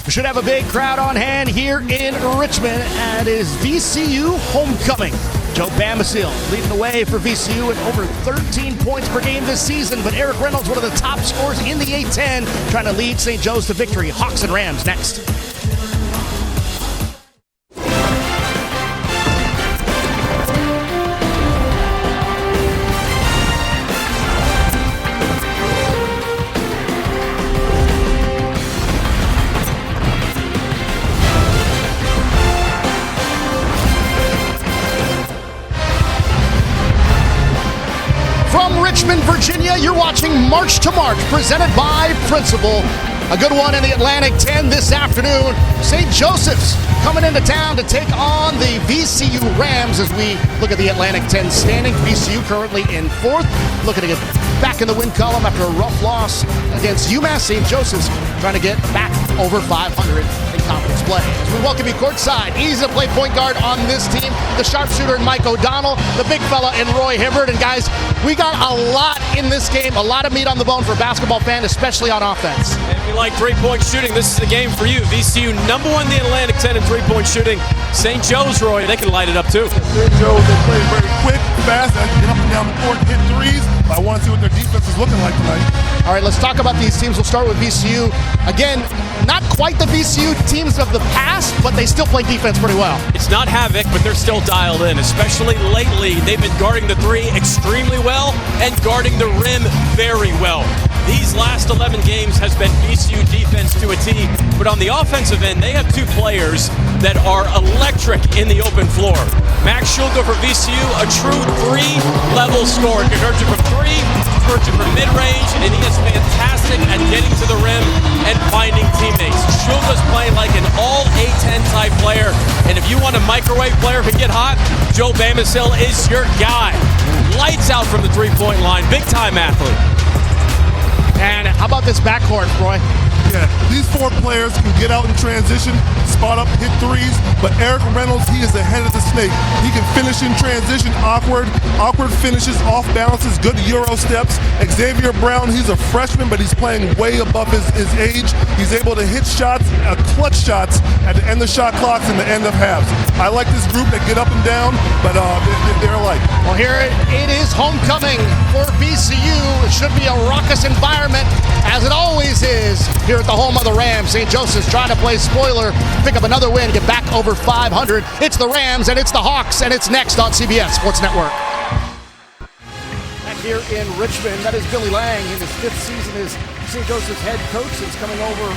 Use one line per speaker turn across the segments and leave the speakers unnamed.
We should have a big crowd on hand here in Richmond, and it is VCU homecoming. Joe Bamisile leading the way for VCU at over 13 points per game this season, but Eric Reynolds, one of the top scorers in the A-10, trying to lead St. Joe's to victory. Hawks and Rams next. From Richmond, Virginia, you're watching March to March, presented by Principal. A good one in the Atlantic 10 this afternoon. St. Joseph's coming into town to take on the VCU Rams as we look at the Atlantic 10 standing. VCU currently in fourth, looking to get back in the win column after a rough loss against UMass. St. Joseph's trying to get back over 500 in conference play. As we welcome you courtside, easy to play point guard on this team, the sharpshooter in Mike O'Donnell, the big fella in Roy Hibbert. And guys, we got a lot in this game, a lot of meat on the bone for a basketball fan, especially on offense.
If you like three-point shooting, this is the game for you. VCU number one in the Atlantic 10 in three-point shooting. St. Joe's, Roy, they can light it up too.
St. Joe's, they play very quick, fast, and get up and down the court, hit threes. But I want to see what their defense is looking like tonight.
All right, let's talk about these teams. We'll start with VCU. Again, not quite the VCU teams of the past, but they still play defense pretty well.
It's not havoc, but they're still dialed in, especially lately. They've been guarding the three extremely well and guarding the rim very well. These last 11 games has been VCU defense to a T, but on the offensive end, they have two players that are electric in the open floor. Max Schulger for VCU, a true three-level scorer. Converts it from three, converts it from mid-range, and he is fantastic at getting to the rim and finding teammates. Schulger's playing like an all-A-10 type player, and if you want a microwave player who can get hot, Joe Bamisile is your guy. Lights out from the three-point line, big-time athlete.
And how about this backcourt, Roy?
Yeah, these four players can get out in transition, spot up, hit threes, but Eric Reynolds, he is the head of the snake. He can finish in transition, awkward finishes, off balances, good Euro steps. Xavier Brown, he's a freshman, but he's playing way above his age. He's able to hit shots, clutch shots at the end of shot clocks and the end of halves. I like this group that get up and down, but they're alike.
Well, here it is, homecoming for VCU. It should be a raucous environment, as it always is here at the home of the Rams. St. Joseph's trying to play spoiler, pick up another win, get back over 500. It's the Rams and it's the Hawks, and it's next on CBS Sports Network. Back here in Richmond, that is Billy Lang in his fifth season as St. Joseph's head coach since coming over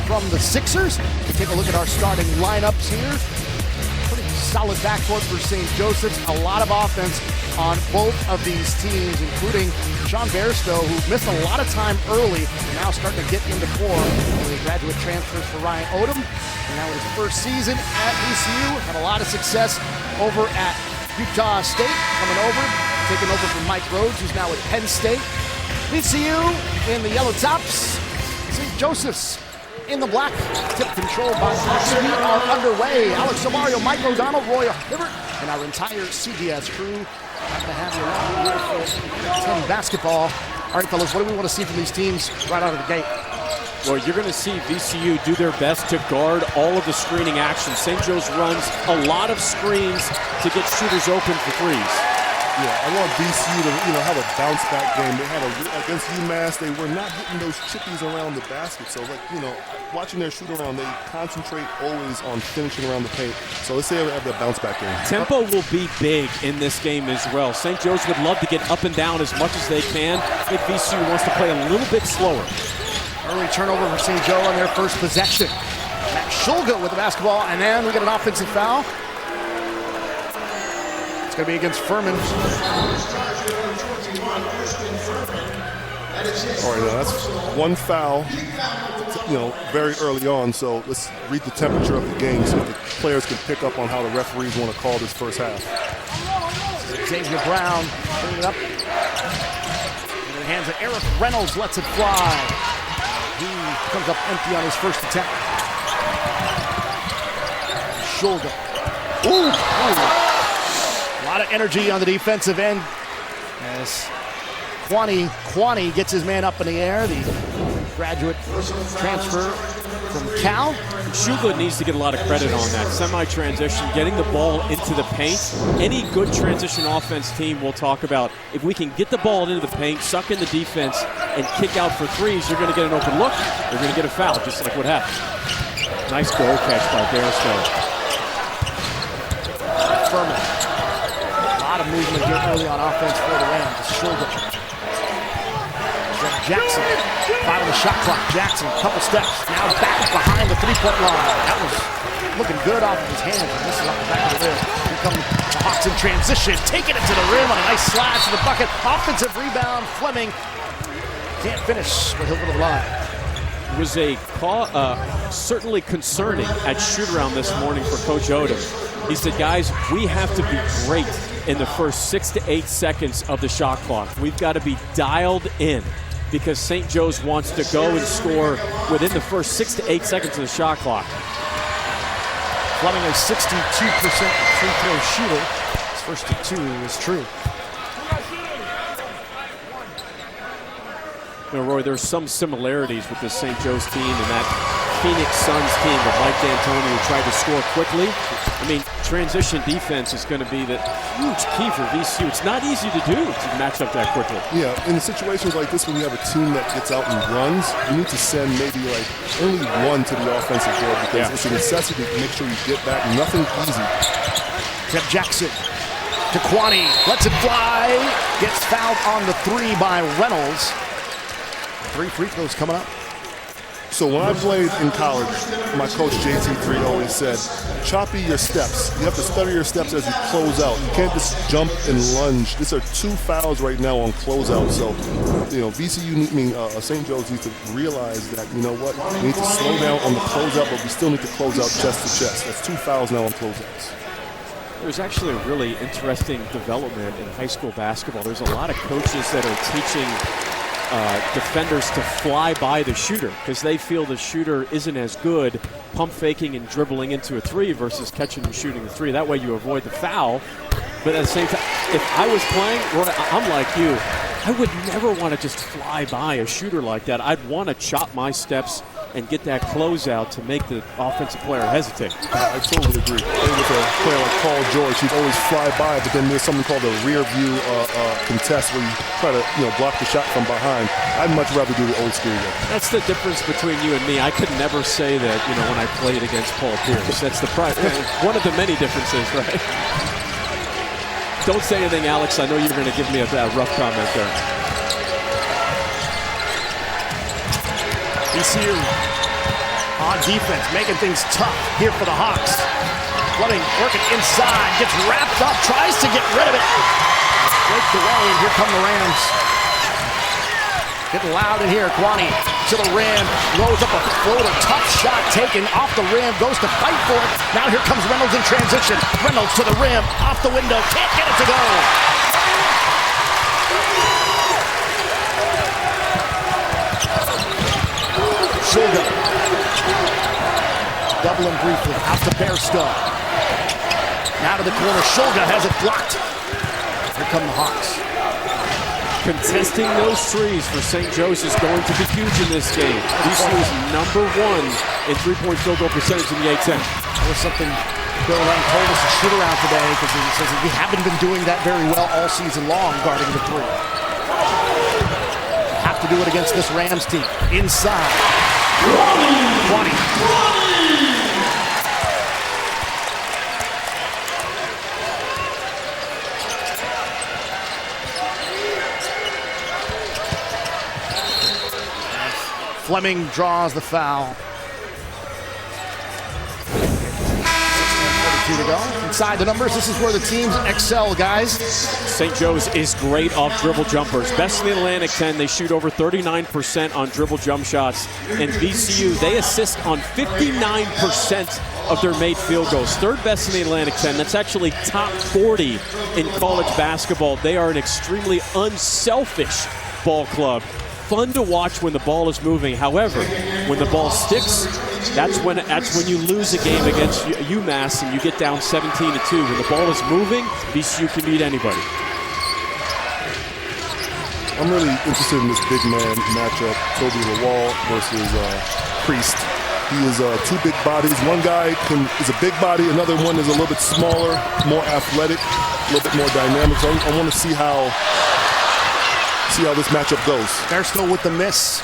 from the Sixers. We take a look at our starting lineups here. Pretty solid backcourt for St. Joseph's. A lot of offense on both of these teams, including Sean Bairstow, who missed a lot of time early, now starting to get into form. The graduate transfers for Ryan Odom, and now in his first season at VCU, had a lot of success over at Utah State, coming over, taking over from Mike Rhodes, who's now at Penn State. VCU in the yellow tops, St. Joseph's in the black, tip control by Hawks. We are underway. Alex Samario, Mike O'Donnell, Roy Hibbert, and our entire CBS crew. Happy to have you around here for 10 basketball. All right, fellas, what do we want to see from these teams right out of the gate?
Well, you're going to see VCU do their best to guard all of the screening action. St. Joe's runs a lot of screens to get shooters open for threes.
Yeah, I want VCU to have a bounce back game. They had against UMass, they were not hitting those chippies around the basket. So watching their shoot around, they concentrate always on finishing around the paint. So let's say they have that bounce back game.
Tempo will be big in this game as well. St. Joe's would love to get up and down as much as they can if VCU wants to play a little bit slower.
Early turnover for St. Joe on their first possession. Matt Schulger with the basketball, and then we get an offensive foul. It's going to be against Furman.
All right, now that's one foul, very early on. So let's read the temperature of the game so the players can pick up on how the referees want to call this first half.
Xavier Brown bringing it up. In the hands of Eric Reynolds, lets it fly. He comes up empty on his first attempt. Schulger. Ooh. A lot of energy on the defensive end as Kwani gets his man up in the air. The graduate transfer from Cal.
Shugla needs to get a lot of credit on that. Semi-transition, getting the ball into the paint. Any good transition offense team will talk about, if we can get the ball into the paint, suck in the defense, and kick out for threes, you're going to get an open look, you're going to get a foul, just like what happened. Nice goal catch by Bairstow.
Furman. A lot of movement here early on offense for the Rams. Shoulder. Jackson, 5 on the shot clock. Jackson, couple steps. Now back behind the three-point line. That was looking good off of his hands. And this is off the back of the rim. Here come the Hawks in transition. Taking it to the rim on a nice slash to the bucket. Offensive rebound. Fleming can't finish, but he'll go to the line.
It was certainly concerning at shoot-around this morning for Coach Odom. He said, guys, we have to be great in the first 6 to 8 seconds of the shot clock. We've got to be dialed in, because St. Joe's wants to go and score within the first 6 to 8 seconds of the shot clock.
Fleming a 62% free throw shooter. His first to 2 is true.
You know, Roy, there's some similarities with this St. Joe's team and that Phoenix Suns team of Mike D'Antoni, who tried to score quickly. I mean, transition defense is going to be the huge key for VCU. It's not easy to do to match up that quickly.
Yeah, in situations like this, when you have a team that gets out and runs, you need to send maybe like only one to the offensive board, because it's a necessity to make sure you get back. Nothing easy.
Jeff Jackson to Kwani, lets it fly, gets fouled on the 3 by Reynolds. 3 free throws coming up.
So when I played in college, my coach JT3 always said, choppy your steps. You have to stutter your steps as you close out. You can't just jump and lunge. These are 2 fouls right now on closeout. So, you know, St. Joe's needs to realize that, you know what, we need to slow down on the closeout, but we still need to close out chest to chest. That's 2 fouls now on closeouts.
There's actually a really interesting development in high school basketball. There's a lot of coaches that are teaching defenders to fly by the shooter, because they feel the shooter isn't as good pump faking and dribbling into a 3 versus catching and shooting the 3. That way you avoid the foul. But at the same time, if I was playing, Roy, I'm like you. I would never want to just fly by a shooter like that. I'd want to chop my steps and get that closeout to make the offensive player hesitate.
I totally agree. With a player like Paul George, he'd always fly by, but then there's something called a rear view contest where you try to block the shot from behind. I'd much rather do the old school way.
That's the difference between you and me. I could never say that, when I played against Paul Pierce. That's the one of the many differences, right? Don't say anything, Alex. I know you're going to give me a rough comment there.
VCU on defense, making things tough here for the Hawks. Fleming working inside, gets wrapped up, tries to get rid of it. Breaks away, and here come the Rams. Getting loud in here. Kwani to the rim, blows up a floater, tough shot taken off the rim, goes to fight for it. Now here comes Reynolds in transition. Reynolds to the rim, off the window, can't get it to go. Shulga. Doubling briefly, out to Bairstow. Now to the corner, Shulga has it blocked. Here come the Hawks.
Contesting those threes for St. Joe's is going to be huge in this game. VCU is #1 in three-point field goal percentage in the A-10.
That was something Bill Lang told us to shoot around today, because he says we haven't been doing that very well all season long, guarding the 3. Have to do it against this Rams team. Inside. 20. Fleming draws the foul. 6:42 to go. Inside the numbers, this is where the teams excel, guys.
St. Joe's is great off dribble jumpers. Best in the Atlantic 10. They shoot over 39% on dribble jump shots. And VCU, they assist on 59% of their made field goals. 3rd best in the Atlantic 10. That's actually top 40 in college basketball. They are an extremely unselfish ball club. Fun to watch when the ball is moving. However, when the ball sticks, that's when you lose a game against UMass and you get down 17-2. When the ball is moving, VCU can beat anybody.
I'm really interested in this big man matchup, Tobi Lawal versus Priest. He is two big bodies. One guy is a big body, another one is a little bit smaller, more athletic, a little bit more dynamic. So I want to see how this matchup goes.
They're still with the miss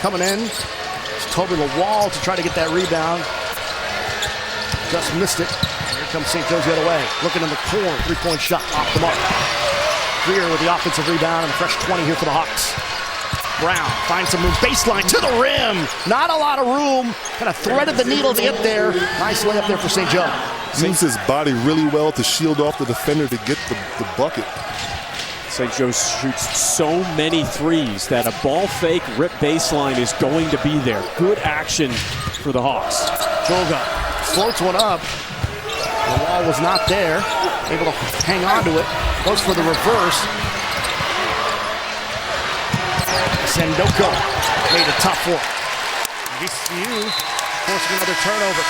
coming in. It's Tobi Lawal to try to get that rebound. Just missed it. Here comes St. Joe's the other way. Looking in the corner, three-point shot off the mark. Greer with the offensive rebound and a fresh 20 here for the Hawks. Brown finds some room, baseline to the rim. Not a lot of room. Kind of threaded the needle to get there. Nice layup there for St. Joe.
Uses his body really well to shield off the defender to get the bucket.
St. Joe shoots so many threes that a ball fake rip baseline is going to be there. Good action for the Hawks.
Joga floats one up. The wall was not there. Able to hang on to it. Goes for the reverse. Sendoko made a tough one. VCU forcing another turnover.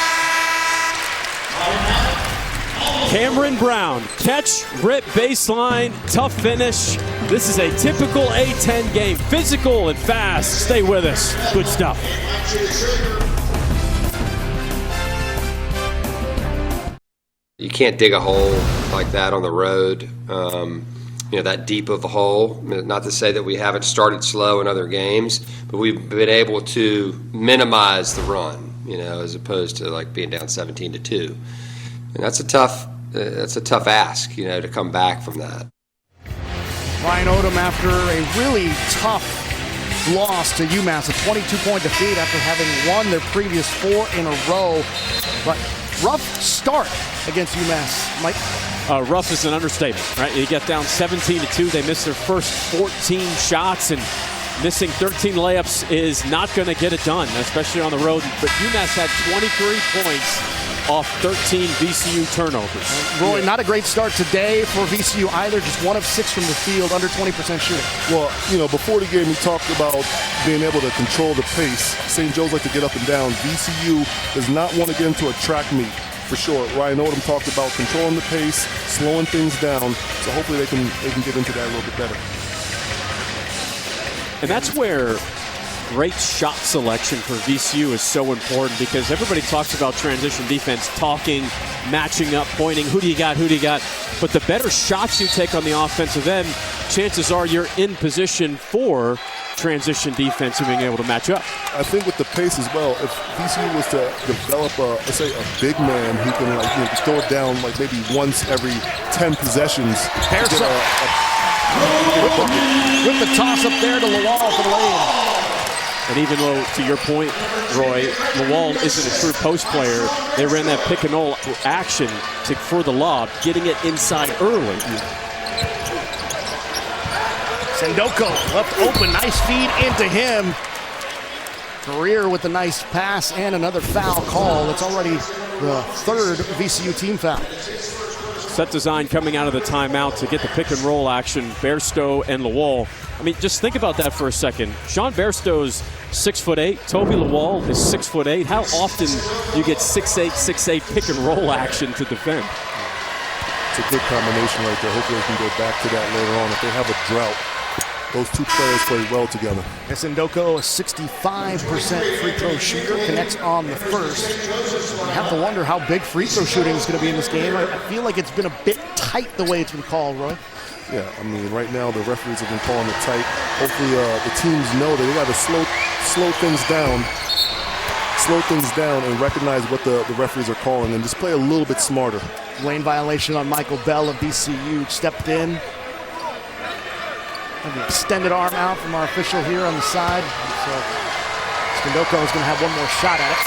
Cameron Brown, catch, rip, baseline, tough finish. This is a typical A10 game. Physical and fast. Stay with us. Good stuff.
You can't dig a hole like that on the road, that deep of a hole. Not to say that we haven't started slow in other games, but we've been able to minimize the run, as opposed to like being down 17-2. And that's a tough ask, to come back from that.
Ryan Odom, after a really tough loss to UMass, a 22-point defeat after having won their previous 4 in a row. But rough start against UMass, Mike.
Rough is an understatement, right? You get down 17-2. They missed their first 14 shots, and missing 13 layups is not going to get it done, especially on the road. But UMass had 23 points off 13 VCU turnovers.
Roy, not a great start today for VCU either. Just 1 of 6 from the field, under 20% shooting.
Well, before the game we talked about being able to control the pace. St. Joe's like to get up and down. VCU does not want to get into a track meet. For sure, Ryan Odom talked about controlling the pace, slowing things down, so hopefully they can get into that a little bit better.
And that's where great shot selection for VCU is so important, because everybody talks about transition defense, talking, matching up, pointing, who do you got? But the better shots you take on the offensive end, chances are you're in position for transition defense and being able to match up.
I think with the pace as well, if VCU was to develop let's say a big man who can throw it down like maybe once every 10 possessions.
With the toss up there to Lall for the lane.
And even though, to your point, Roy, Lall isn't a true post player, they ran that pick and roll action for the lob, getting it inside early.
Sendoko left open, nice feed into him. Greer with a nice pass and another foul call. It's already the 3rd VCU team foul.
Set design coming out of the timeout to get the pick and roll action. Bairstow and Lawal. I mean, just think about that for a second. Sean Bairstow's 6'8". Tobi Lawal is 6'8". How often do you get 6'8", 6'8" pick and roll action to defend?
It's a good combination right there. Hopefully they can go back to that later on. If they have a drought, those two players play well together.
Sendoko, a 65% free throw shooter, connects on the first. You have to wonder how big free throw shooting is going to be in this game. I feel like it's been a bit tight the way it's been called, Roy.
Yeah, I mean, right now the referees have been calling it tight. Hopefully the teams know that they got to slow things down and recognize what the referees are calling and just play a little bit smarter.
Lane violation on Michael Bell of VCU, stepped in. Have the extended arm out from our official here on the side. So Sendoko is going to have one more shot at it.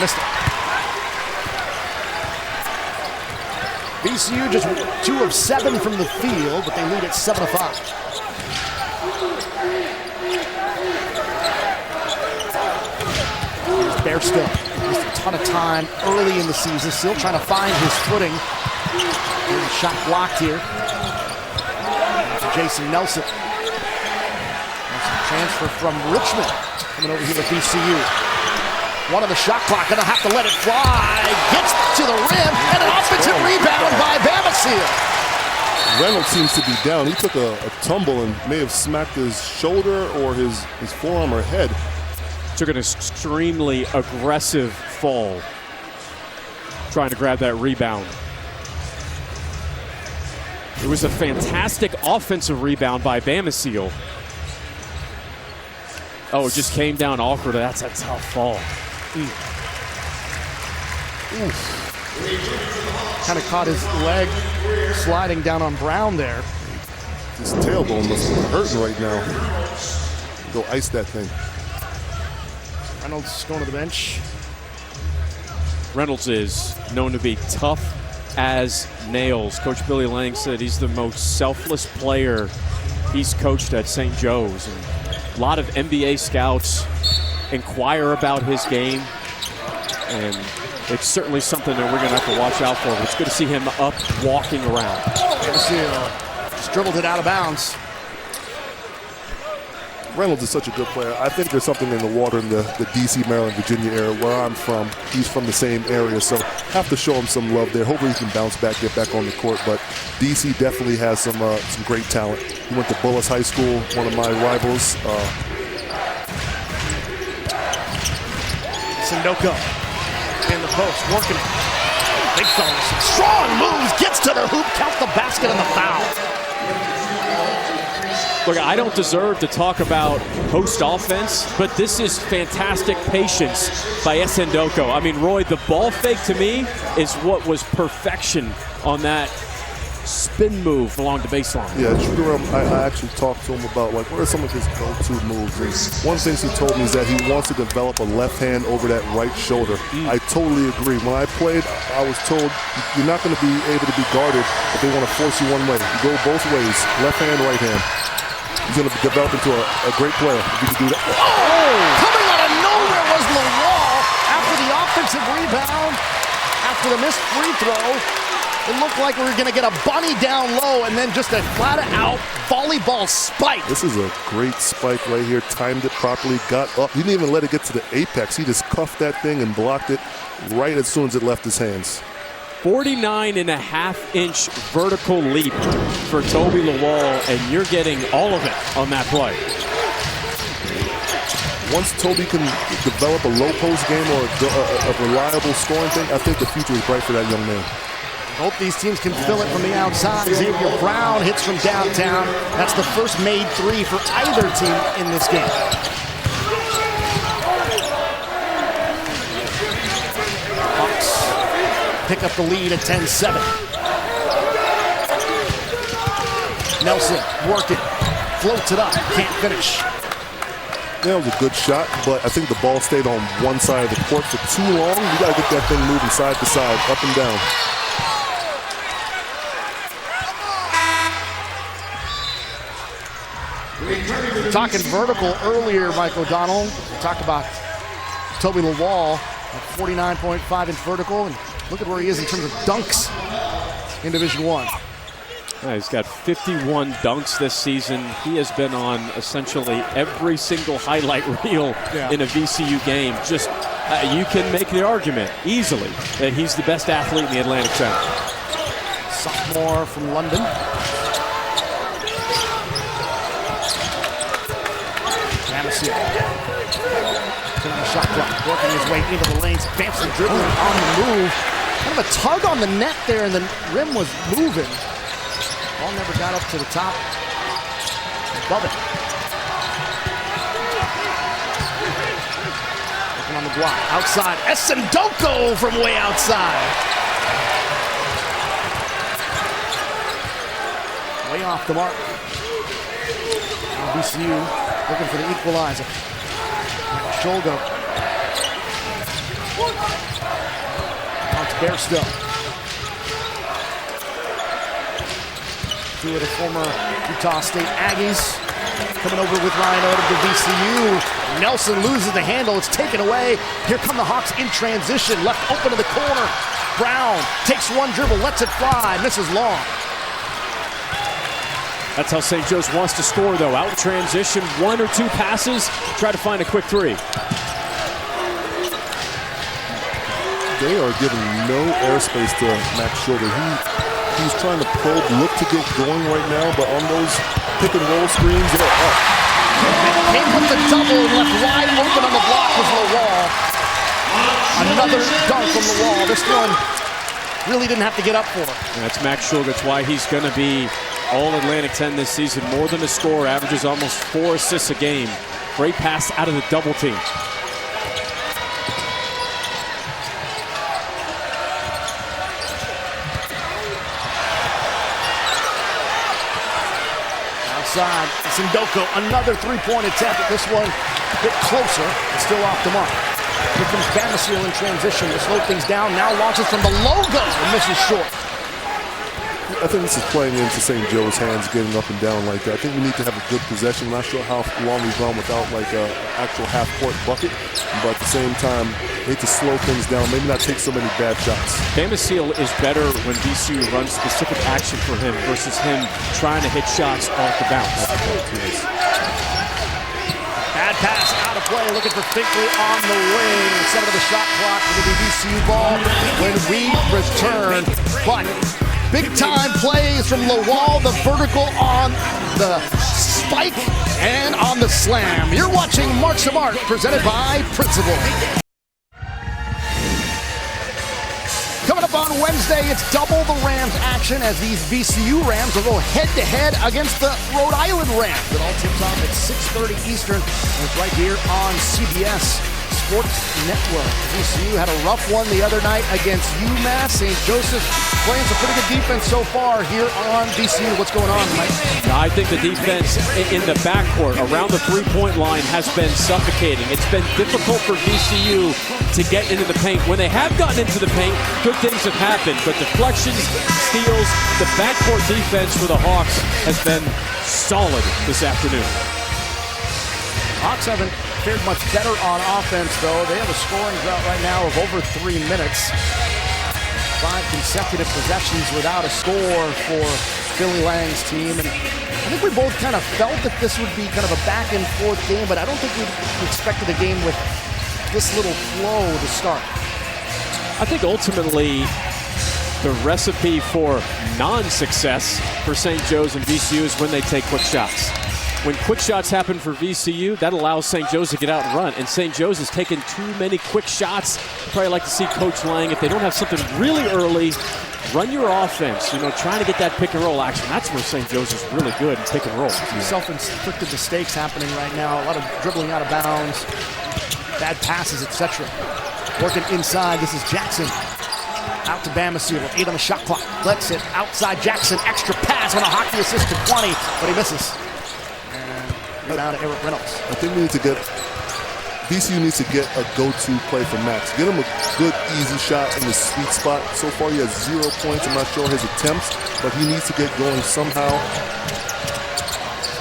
Missed it. VCU just 2 of 7 from the field, but they lead at 7-5. Here's Bairstow. Missed a ton of time early in the season, still trying to find his footing. Shot blocked here. Jason Nelson. Transfer from Richmond coming over here to VCU. One on the shot clock, gonna have to let it fly. Gets to the rim, and an offensive rebound by Bamisile.
Reynolds seems to be down. He took a tumble and may have smacked his shoulder or his forearm or head.
Took an extremely aggressive fall, trying to grab that rebound. It was a fantastic offensive rebound by Bamisile. Oh, it just came down awkward. That's a tough fall.
Kind of caught his leg sliding down on Brown there.
His tailbone must be hurting right now. Go ice that thing.
Reynolds going to the bench.
Reynolds is known to be tough as nails. Coach Billy Lang said he's the most selfless player he's coached at St. Joe's. And a lot of NBA scouts inquire about his game, and it's certainly something that we're going to have to watch out for. It's good to see him up walking around.
Bamisile just dribbled it out of bounds.
Reynolds is such a good player. I think there's something in the water in the D.C., Maryland, Virginia area where I'm from. He's from the same area, so have to show him some love there. Hopefully he can bounce back, get back on the court, but D.C. definitely has some great talent. He went to Bullis High School, one of my rivals.
Sindoko in the post, working it. Big fella, some strong moves, gets to the hoop, counts the basket and the foul.
Look, I don't deserve to talk about post offense, but this is fantastic patience by Sindoko. I mean, Roy, the ball fake to me is what was perfection on that spin move along the baseline.
Yeah, I actually talked to him about, like, what are some of his go-to moves. And one of the things he told me is that he wants to develop a left hand over that right shoulder. I totally agree. When I played, I was told you're not going to be able to be guarded if they want to force you one way. You go both ways, left hand, right hand. He's going to develop into a great player if he can do that.
Oh! Coming out of nowhere was Lall after the offensive rebound, after the missed free throw. It looked like we were going to get a bunny down low and then just a flat-out volleyball spike.
This is a great spike right here. Timed it properly, got up. He didn't even let it get to the apex. He just cuffed that thing and blocked it right as soon as it left his hands.
49.5-inch vertical leap for Tobi Lawal, and you're getting all of it on that play.
Once Tobi can develop a low post game or a reliable scoring thing, I think the future is bright for that young man.
Both these teams can fill it from the outside. Xavier Brown hits from downtown. That's the first made three for either team in this game. Hawks pick up the lead at 10-7. Nelson working, floats it up, can't finish.
That was a good shot, but I think the ball stayed on one side of the court for too long. You got to get that thing moving side to side, up and down.
Talking vertical earlier, Mike O'Donnell. We talked about Tobi Lawal at 49.5-inch vertical, and look at where he is in terms of dunks in Division I.
He's got 51 dunks this season. He has been on essentially every single highlight reel in a VCU game. Just you can make the argument easily that he's the best athlete in the Atlantic Center.
Sophomore from London. Bamisile. On the shot clock, working his way into the lanes. Bamisile dribbling on the move. Kind of a tug on the net there, and the rim was moving. Ball never got up to the top. Above it. Looking on the block. Outside. Sindoko from way outside. Way off the mark. Now VCU looking for the equalizer. Shoulder. Now it's Bairstow. Two of the former Utah State Aggies coming over with Ryan Odom to VCU. Nelson loses the handle. It's taken away. Here come the Hawks in transition. Left open to the corner. Brown takes one dribble, lets it fly, misses long.
That's how St. Joe's wants to score, though. Out in transition, one or two passes, try to find a quick three.
They are giving no airspace to Max Schroeder. he's trying to probe, look to get going right now, but on those pick and roll screens, they're up.
Came with the double and left wide open on the block was Lall. Another dunk from Lall. This one really didn't have to get up for.
And that's Max Schulga. That's why he's going to be all Atlantic 10 this season. More than a scorer, averages almost 4 assists a game. Great pass out of the double team.
Outside, Sindoko, another three-point attempt. This one a bit closer, but still off the mark. Here comes Bamisile in transition to slow things down. Now launches from the logo and misses short.
I think this is playing into St. Joe's hands, getting up and down like that. I think we need to have a good possession. I'm not sure how long we've gone without like an actual half-court bucket, but at the same time, need to slow things down, maybe not take so many bad shots.
Bamisile is better when VCU runs specific action for him versus him trying to hit shots off the bounce.
Bad pass out of play, looking for Finkley on the wing. 7 of the shot clock will be VCU ball when we return. But big time plays from Lawal, the vertical on the spike and on the slam. You're watching Marks of Art presented by Principal. Coming up on Wednesday, it's double the Rams action as these VCU Rams will go head-to-head against the Rhode Island Rams. It all tips off at 6:30 Eastern, and it's right here on CBS Sports Network. VCU had a rough one the other night against UMass. St. Joseph playing some pretty good defense so far here on VCU. What's going on, Mike?
I think the defense in the backcourt around the three-point line has been suffocating. It's been difficult for VCU to get into the paint. When they have gotten into the paint, good things have happened, but deflections, steals, the backcourt defense for the Hawks has been solid this afternoon.
Hawks haven't fared much better on offense, though. They have a scoring drought right now of over 3 minutes. 5 consecutive possessions without a score for Philly Lang's team. And I think we both kind of felt that this would be kind of a back-and-forth game, but I don't think we expected a game with this little flow to start.
I think ultimately the recipe for non-success for St. Joe's and VCU is when they take quick shots. When quick shots happen for VCU, that allows St. Joe's to get out and run. And St. Joe's has taken too many quick shots. I'd probably like to see Coach Lang, if they don't have something really early, run your offense, trying to get that pick and roll action. That's where St. Joe's is really good in pick and roll.
Self-inflicted mistakes happening right now. A lot of dribbling out of bounds, bad passes, etc. Working inside, this is Jackson. Out to Bamisile, 8 on the shot clock. Lets it outside Jackson, extra pass on a hockey assist to 20, but he misses. Down to Eric Reynolds.
I think VCU needs to get a go-to play for Max. Get him a good, easy shot in the sweet spot. So far, he has 0 points. I'm not sure his attempts, but he needs to get going somehow.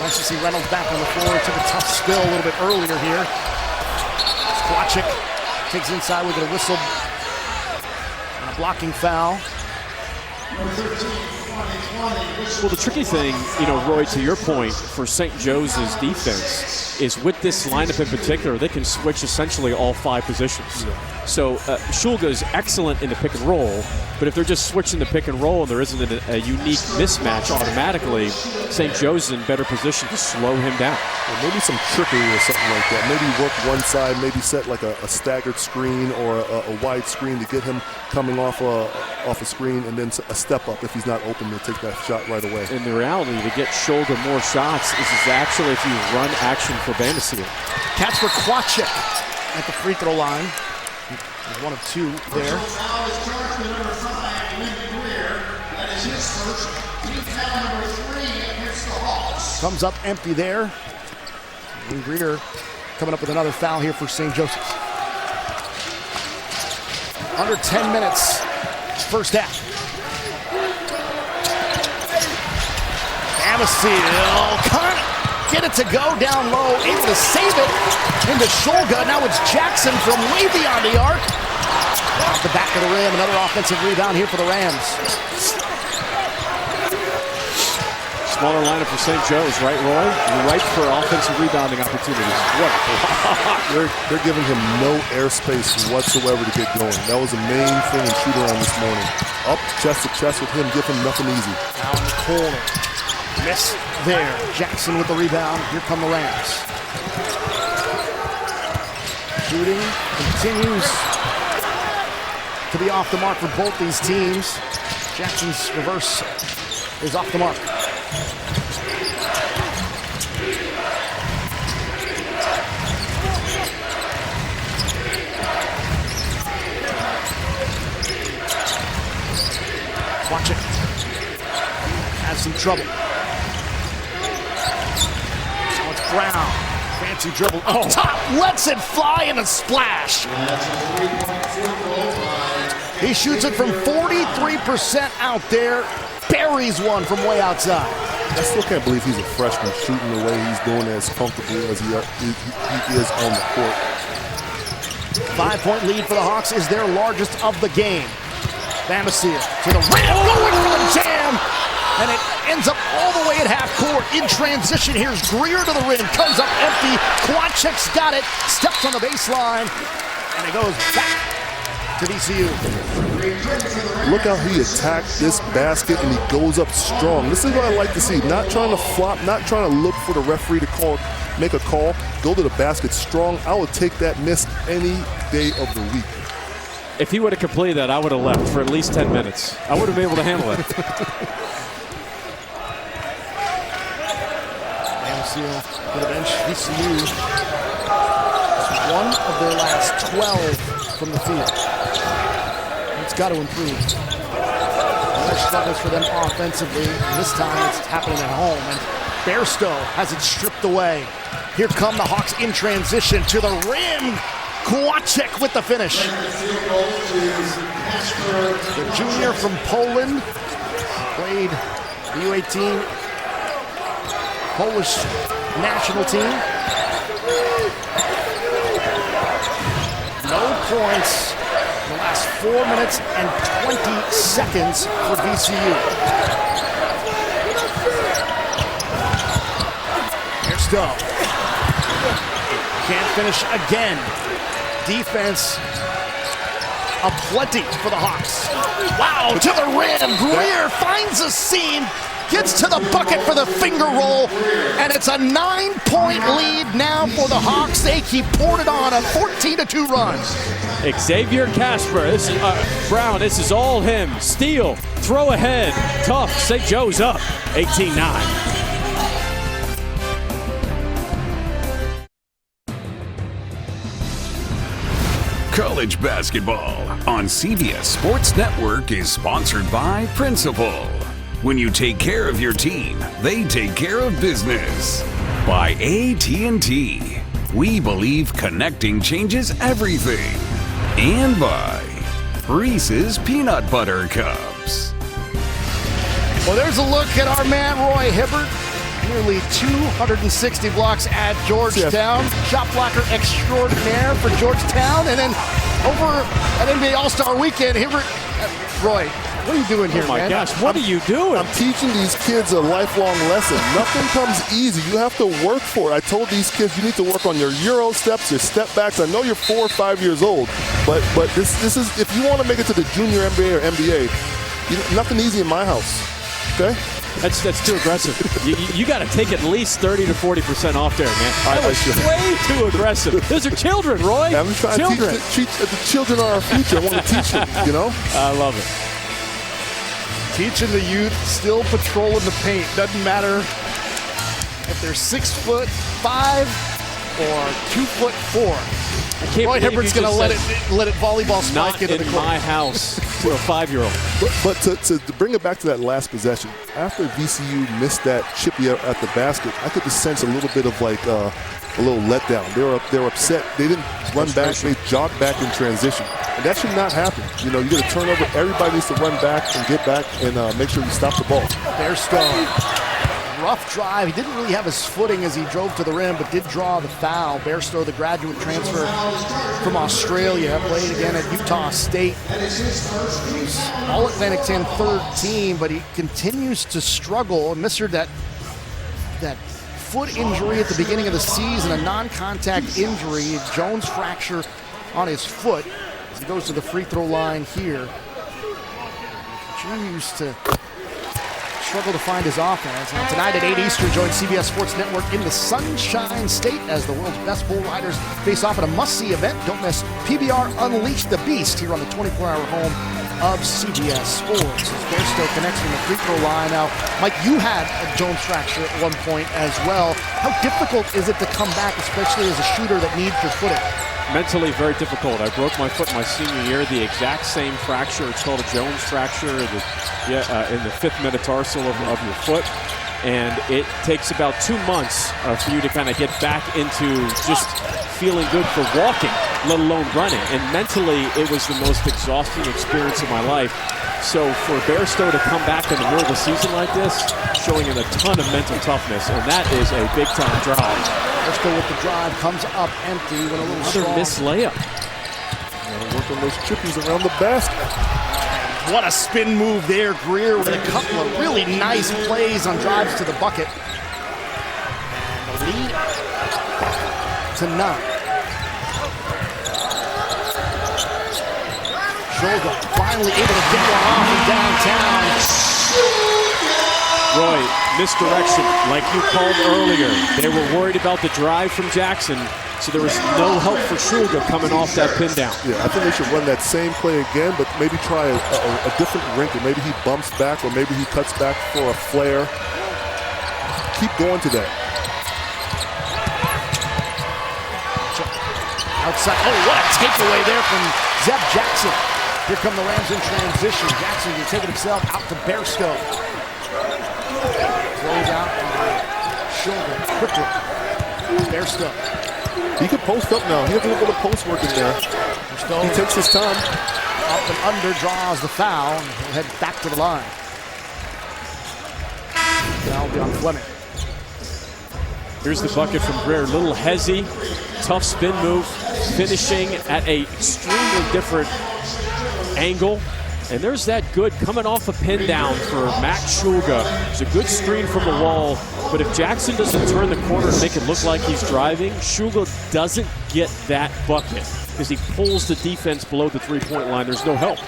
Nice to see Reynolds back on the floor. Took a tough spill a little bit earlier here. Squatchik takes inside. We get a whistle and a blocking foul.
Well, the tricky thing, Roy, to your point, for St. Jose's defense is with this lineup in particular, they can switch essentially all 5 positions. So Schulga is excellent in the pick and roll, but if they're just switching the pick and roll and there isn't a unique mismatch automatically, St. Joe's is in better position to slow him down.
Well, maybe some trickery or something like that. Maybe work one side, maybe set like a staggered screen or a wide screen to get him coming off a screen, and then a step up if he's not open to take that shot right away.
In the reality, to get Schulga more shots is actually if you run action for Bamisile.
Catch for Squatchik at the free throw line. He's 1 of 2 there. Comes up empty there. And Greer coming up with another foul here for St. Joseph's. Under 10 minutes, first half. Bamisile can't get it to go down low, able to save it into Schulga. Now it's Jackson from way beyond the arc. Off the back of the rim, another offensive rebound here for the Rams.
Smaller lineup for St. Joe's, right, Roy? Right for offensive rebounding opportunities. What a block.
They're giving him no airspace whatsoever to get going. That was the main thing in shoot-around this morning. Up chest to chest with him, give him nothing easy.
Down the corner. Miss there. Jackson with the rebound. Here come the Rams. Shooting continues to be off the mark for both these teams. Jackson's reverse is off the mark. Watch it. Has some trouble. Now it's Brown. Fancy dribble. Oh, top. Lets it fly in a splash. He shoots it from 43% out there. Buries one from way outside.
I still can't believe he's a freshman shooting the way he's doing as comfortably as he is on the court.
5-point lead for the Hawks is their largest of the game. Bamisile to the rim, going for the jam, and it ends up all the way at half court. In transition, here's Greer to the rim, comes up empty. Kowalczyk's got it, steps on the baseline, and it goes back to VCU.
Look how he attacked this basket and he goes up strong. This is what I like to see. Not trying to flop, not trying to look for the referee to make a call. Go to the basket strong. I would take that miss any day of the week.
If he would have completed that, I would have left for at least 10 minutes. I would have been able to handle it.
Bamisile to the bench. VCU is one of their last 12 from the field. It's got to improve. More struggles for them offensively. This time it's happening at home. And Bairstow has it stripped away. Here come the Hawks in transition to the rim. Kowalczyk with the finish. The junior from Poland played the U18 Polish national team. No points in the last 4 minutes and 20 seconds for VCU. Here's Stowe. Can't finish again. Defense aplenty for the Hawks. Wow, to the rim. Greer finds a seam, gets to the bucket for the finger roll, and it's a 9-point lead now for the Hawks. They keep pouring it on a 14-2 run.
Xavier Casper, this is Brown, this is all him. Steal, throw ahead, tough. St. Joe's up, 18-9.
College basketball on CBS Sports Network is sponsored by Principal. When you take care of your team, they take care of business. By AT&T. We believe connecting changes everything. And by Reese's Peanut Butter Cups.
Well, there's a look at our man, Roy Hibbert. Nearly 260 blocks at Georgetown.
Yes.
Shot blocker extraordinaire for Georgetown. And then over at NBA All-Star Weekend, Hibbert, Roy, what are you doing here,
man? Oh my gosh, what are you doing?
I'm teaching these kids a lifelong lesson. Nothing comes easy. You have to work for it. I told these kids you need to work on your Euro steps, your step backs. I know you're 4 or 5 years old, but this is, if you want to make it to the junior NBA or NBA, nothing easy in my house, okay?
That's too aggressive. you got to take at least 30 to 40% off there, man. That was way too aggressive. Those are children, Roy.
I'm trying to teach the children are our future. I want to teach them, you know?
I love it.
Teaching the youth, still patrolling the paint. Doesn't matter if they're 6'5" or 2'4". Roy Hibbert's going to let it volleyball spike into the court.
Not in my house to a 5-year-old.
But to bring it back to that last possession, after VCU missed that chippy at the basket, I could just sense a little bit of like a little letdown. They were upset. They didn't run back. They jogged back in transition. And that should not happen. You know, you get a turnover. Everybody needs to run back and get back and make sure you stop the ball.
There's Stone. rough drive. He didn't really have his footing as he drove to the rim, but did draw the foul. Bairstow, the graduate transfer from Australia, played again at Utah State. He was All-Atlantic 10 third team, but he continues to struggle. Mr. that foot injury at the beginning of the season, a non-contact injury, a Jones fracture on his foot. As he goes to the free throw line here. Continues to struggle to find his offense. And tonight at 8 Eastern, join CBS Sports Network in the Sunshine State as the world's best bull riders face off at a must-see event. Don't miss PBR Unleash the Beast here on the 24-hour home of CBS Sports. As Bairstow connects from the free throw line. Now, Mike, you had a Jones fracture at one point as well. How difficult is it to come back, especially as a shooter that needs your footing?
Mentally very difficult. I broke my foot my senior year, the exact same fracture. It's called a Jones fracture in the fifth metatarsal of your foot. And it takes about 2 months for you to kind of get back into just feeling good for walking, let alone running. And mentally, it was the most exhausting experience of my life. So for Bairstow to come back in the middle of the season like this, showing him a ton of mental toughness, and that is a big-time drive.
Bairstow with the drive, comes up empty with a little
Another missed layup.
Gotta work on those chippies around the basket.
What a spin move there, Greer, with a couple of really nice plays on drives to the bucket. The lead to 9. Shoulder finally able to get one off in downtown.
Roy, misdirection, like you called earlier. They were worried about the drive from Jackson, so there was no help for Shulga coming off that pin down.
Yeah, I think they should run that same play again, but maybe try a different wrinkle. Maybe he bumps back, or maybe he cuts back for a flare. Keep going to that.
Outside, oh, what a takeaway there from Zeb Jackson. Here come the Rams in transition. Jackson can take it himself out to Bairstow. Throws out shoulder quickly. Bairstow.
He can post up now. He has a little bit of post work in there. He takes his time.
Up and under, draws the foul, and he'll head back to the line. That'll be on Fleming.
Here's the bucket from Greer. Little hezzy, tough spin move, finishing at a extremely different angle. And there's that good coming off a pin down for Max Shulga. It's a good screen from the wall, but if Jackson doesn't turn the corner and make it look like he's driving, Shulga doesn't get that bucket because he pulls the defense below the three-point line. There's no help.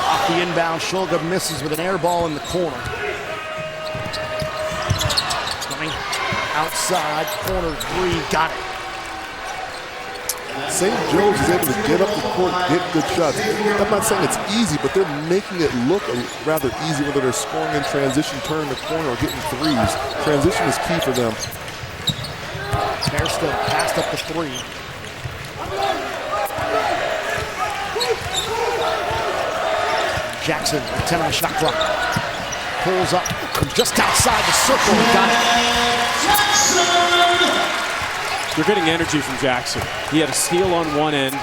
Off the inbound, Shulga misses with an air ball in the corner. Coming outside, corner three, got it.
St. Joe's is able to get up the court, get good shots. I'm not saying it's easy, but they're making it look rather easy, whether they're scoring in transition, turning the corner, or getting threes. Transition is key for them.
Bairstow passed up the three. Jackson, 10 on the shot clock. Pulls up from just outside the circle and got it.
You're getting energy from Jackson. He had a steal on one end.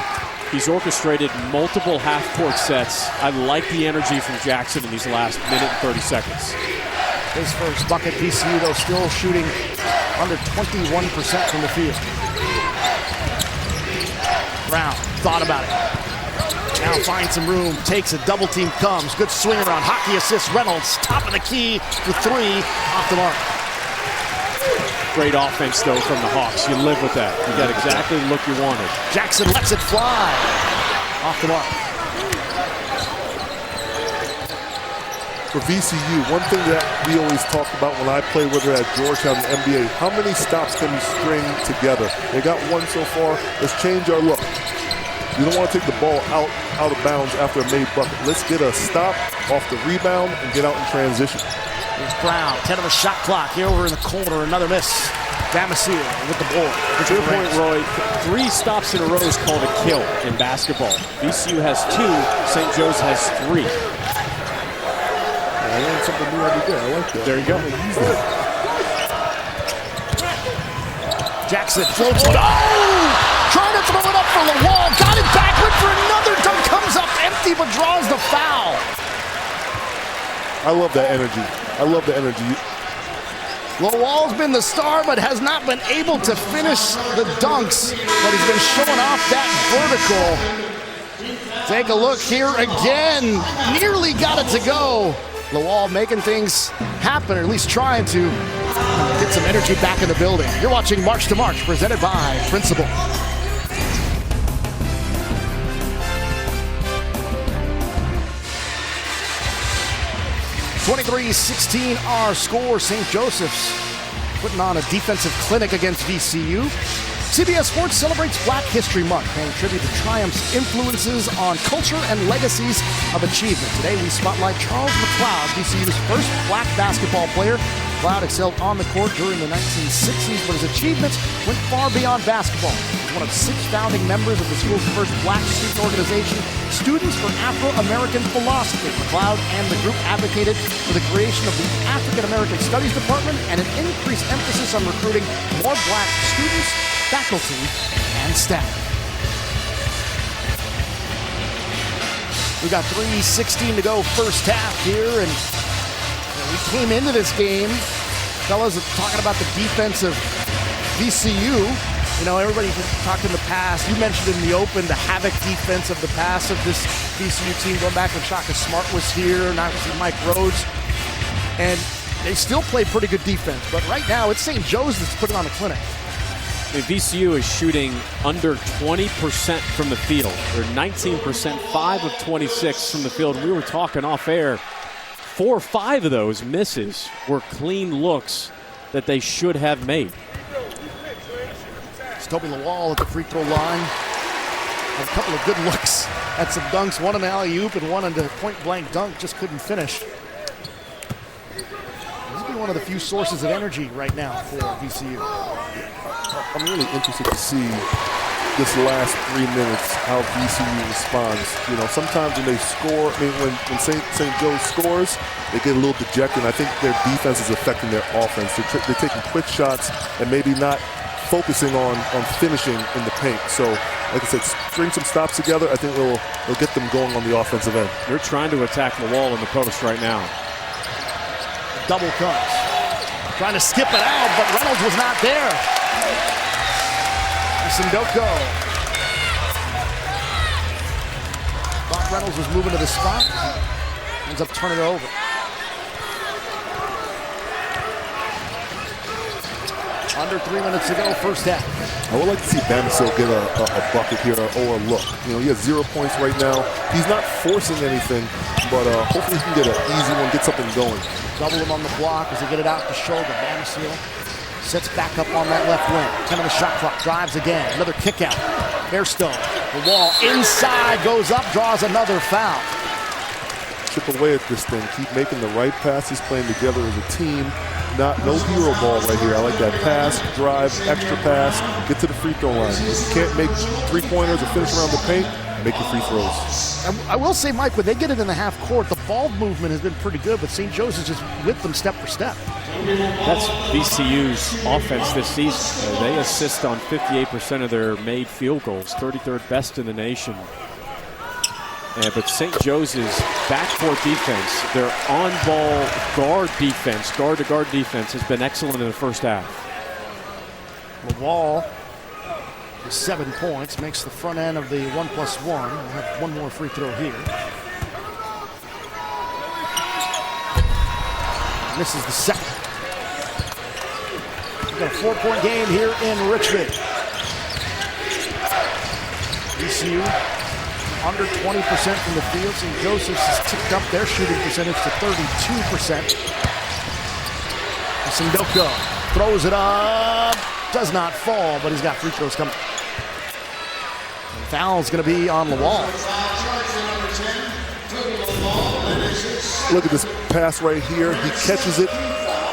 He's orchestrated multiple half-court sets. I like the energy from Jackson in these last minute and 30 seconds.
His first bucket. VCU, though, still shooting under 21% from the field. Brown thought about it. Now finds some room, takes a double team, comes. Good swing around, hockey assist. Reynolds, top of the key for three, off the mark.
Great offense, though, from the Hawks. You live with that. You got exactly the look you wanted.
Jackson lets it fly. Off the mark.
For VCU, one thing that we always talk about when I play with her at Georgetown in the NBA, how many stops can we string together? They got one so far. Let's change our look. You don't want to take the ball out of bounds after a made bucket. Let's get a stop off the rebound and get out in transition.
Here's Brown, 10 on the shot clock. Here over in the corner, another miss. Bamisile with the ball.
To your point, Roy, 3 stops in a row is called a kill in basketball. VCU has 2, St. Joe's has 3.
I learned something new every day. I like that.
There you go.
Jackson floats one. Oh! Trying to throw it up for Lall. Got it back. Went for another dunk. Comes up empty, but draws the foul.
I love that energy. I love the energy.
Lawal's been the star, but has not been able to finish the dunks, but he's been showing off that vertical. Take a look here again. Nearly got it to go. Lawal making things happen, or at least trying to get some energy back in the building. You're watching March to March, presented by Principal. 23-16 our score. St. Joseph's putting on a defensive clinic against VCU. CBS Sports celebrates Black History Month, paying tribute to Triumph's influences on culture and legacies of achievement. Today we spotlight Charles McLeod, VCU's first black basketball player. McLeod excelled on the court during the 1960s, but his achievements went far beyond basketball. He was one of 6 founding members of the school's first black student organization, Students for Afro-American Philosophy. McLeod and the group advocated for the creation of the African American Studies Department and an increased emphasis on recruiting more black students, faculty, and staff. We got 3:16 to go first half here, and we came into this game, fellas, talking about the defense of VCU. You know, everybody talked in the past. You mentioned in the open the havoc defense of the past of this VCU team, going back when Shaka Smart was here, now with Mike Rhodes. And they still play pretty good defense, but right now it's St. Joe's that's putting on a clinic.
VCU is shooting under 20% from the field. They're 19%, 5 of 26 from the field. We were talking off air. 4 or 5 of those misses were clean looks that they should have made.
It's Tobi Lawal at the free throw line. A couple of good looks at some dunks, one an alley-oop and one on the point-blank dunk, just couldn't finish. This will be one of the few sources of energy right now for VCU.
I'm really interested to see this last 3 minutes how VCU responds. You know, sometimes when they score, I mean, when St. Joe scores, they get a little dejected. I think their defense is affecting their offense. They're taking quick shots and maybe not focusing on finishing in the paint. So, like I said, string some stops together. I think it'll get them going on the offensive end.
They're trying to attack the wall in the post right now.
Double cuts. Trying to skip it out, but Reynolds was not there. Sindoko. Thought Reynolds was moving to the spot. Ends up turning it over. Under 3 minutes to go, first half.
I would like to see Bamisile get a bucket here or a look. You know, he has 0 points right now. He's not forcing anything, but hopefully he can get an easy one, get something going.
Double him on the block as they get it out the shoulder. Bamisile sits back up on that left wing. 10 on the shot clock. Drives again. Another kick out. Fairstone. The wall inside. Goes up. Draws another foul.
Chip away at this thing. Keep making the right passes. Playing together as a team. No hero ball right here. I like that pass, drive, extra pass. Get to the free throw line. If you can't make 3-pointers or finish around the paint, make your free throws.
I will say, Mike, when they get it in the half court, the ball movement has been pretty good, but St. Joe's is just with them step for step.
That's VCU's offense this season. They assist on 58% of their made field goals, 33rd best in the nation. But St. Jose's backcourt defense, their on-ball guard defense, guard-to-guard defense, has been excellent in the first half.
Lawal with 7 points, makes the front end of the 1+1. We'll have one more free throw here. Misses the second. We've got a 4-point game here in Richmond. VCU under 20% from the field. St. Joseph's has ticked up their shooting percentage to 32%. Sindoko throws it up. Does not fall, but he's got free throws coming. And foul's going to be on Lawal.
Look at this pass right here. He catches it.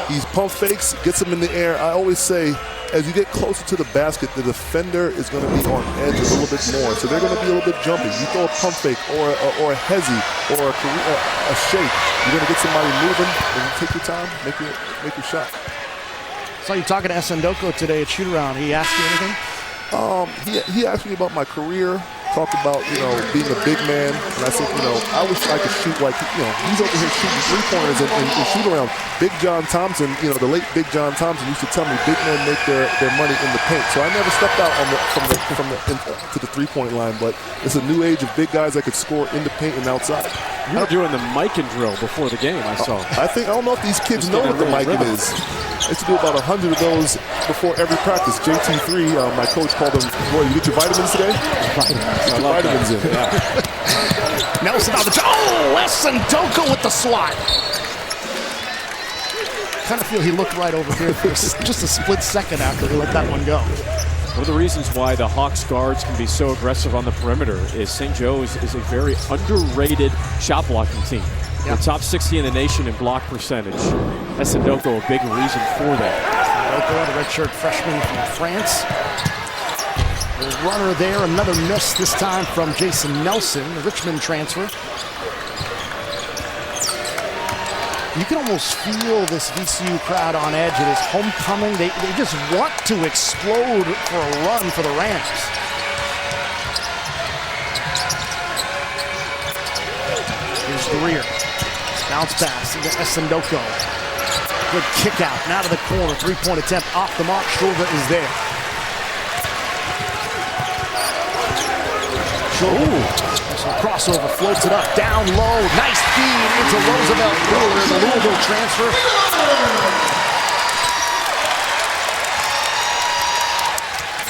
He's pump fakes, gets him in the air. I always say, as you get closer to the basket, the defender is going to be on edge a little bit more. So they're going to be a little bit jumpy. You throw a pump fake or a hezzy or a shake, you're going to get somebody moving, and you take your time, make your shot.
So you're talking to Sindoko today at shoot-around. He asked you anything?
He asked me about my career. talked about, being a big man. And I said, I wish I could shoot like, he's over here shooting three-pointers and shoot around. Big John Thompson, the late Big John Thompson used to tell me big men make their money in the paint. So I never stepped out to the three-point line, but it's a new age of big guys that could score in the paint and outside.
You were doing the Mikan drill before the game, I saw.
I don't know if these kids know what the Mikan is. I used to do about 100 of those before every practice. JT3, my coach called him, boy, you get your vitamins today? Get your vitamins in.
Yeah. Nelson on the top. Oh, Essendoko with the swat. Kind of feel he looked right over here for just a split second after he let that one go.
One of the reasons why the Hawks guards can be so aggressive on the perimeter is St. Joe's is a very underrated shot blocking team.
Yeah.
They're top 60 in the nation in block percentage. Essendoko a big reason for that.
Essendoko, the redshirt freshman from France. The runner there, another miss, this time from Jason Nelson, the Richmond transfer. You can almost feel this VCU crowd on edge. It is homecoming. They just want to explode for a run for the Rams. Here's Greer. Bounce pass into Essendoko. Good kick out. Now to the corner. Three-point attempt off the mark. Shulga is there. Shulga. Crossover, floats it up, down low, nice feed into Roosevelt Wheeler, the Louisville transfer.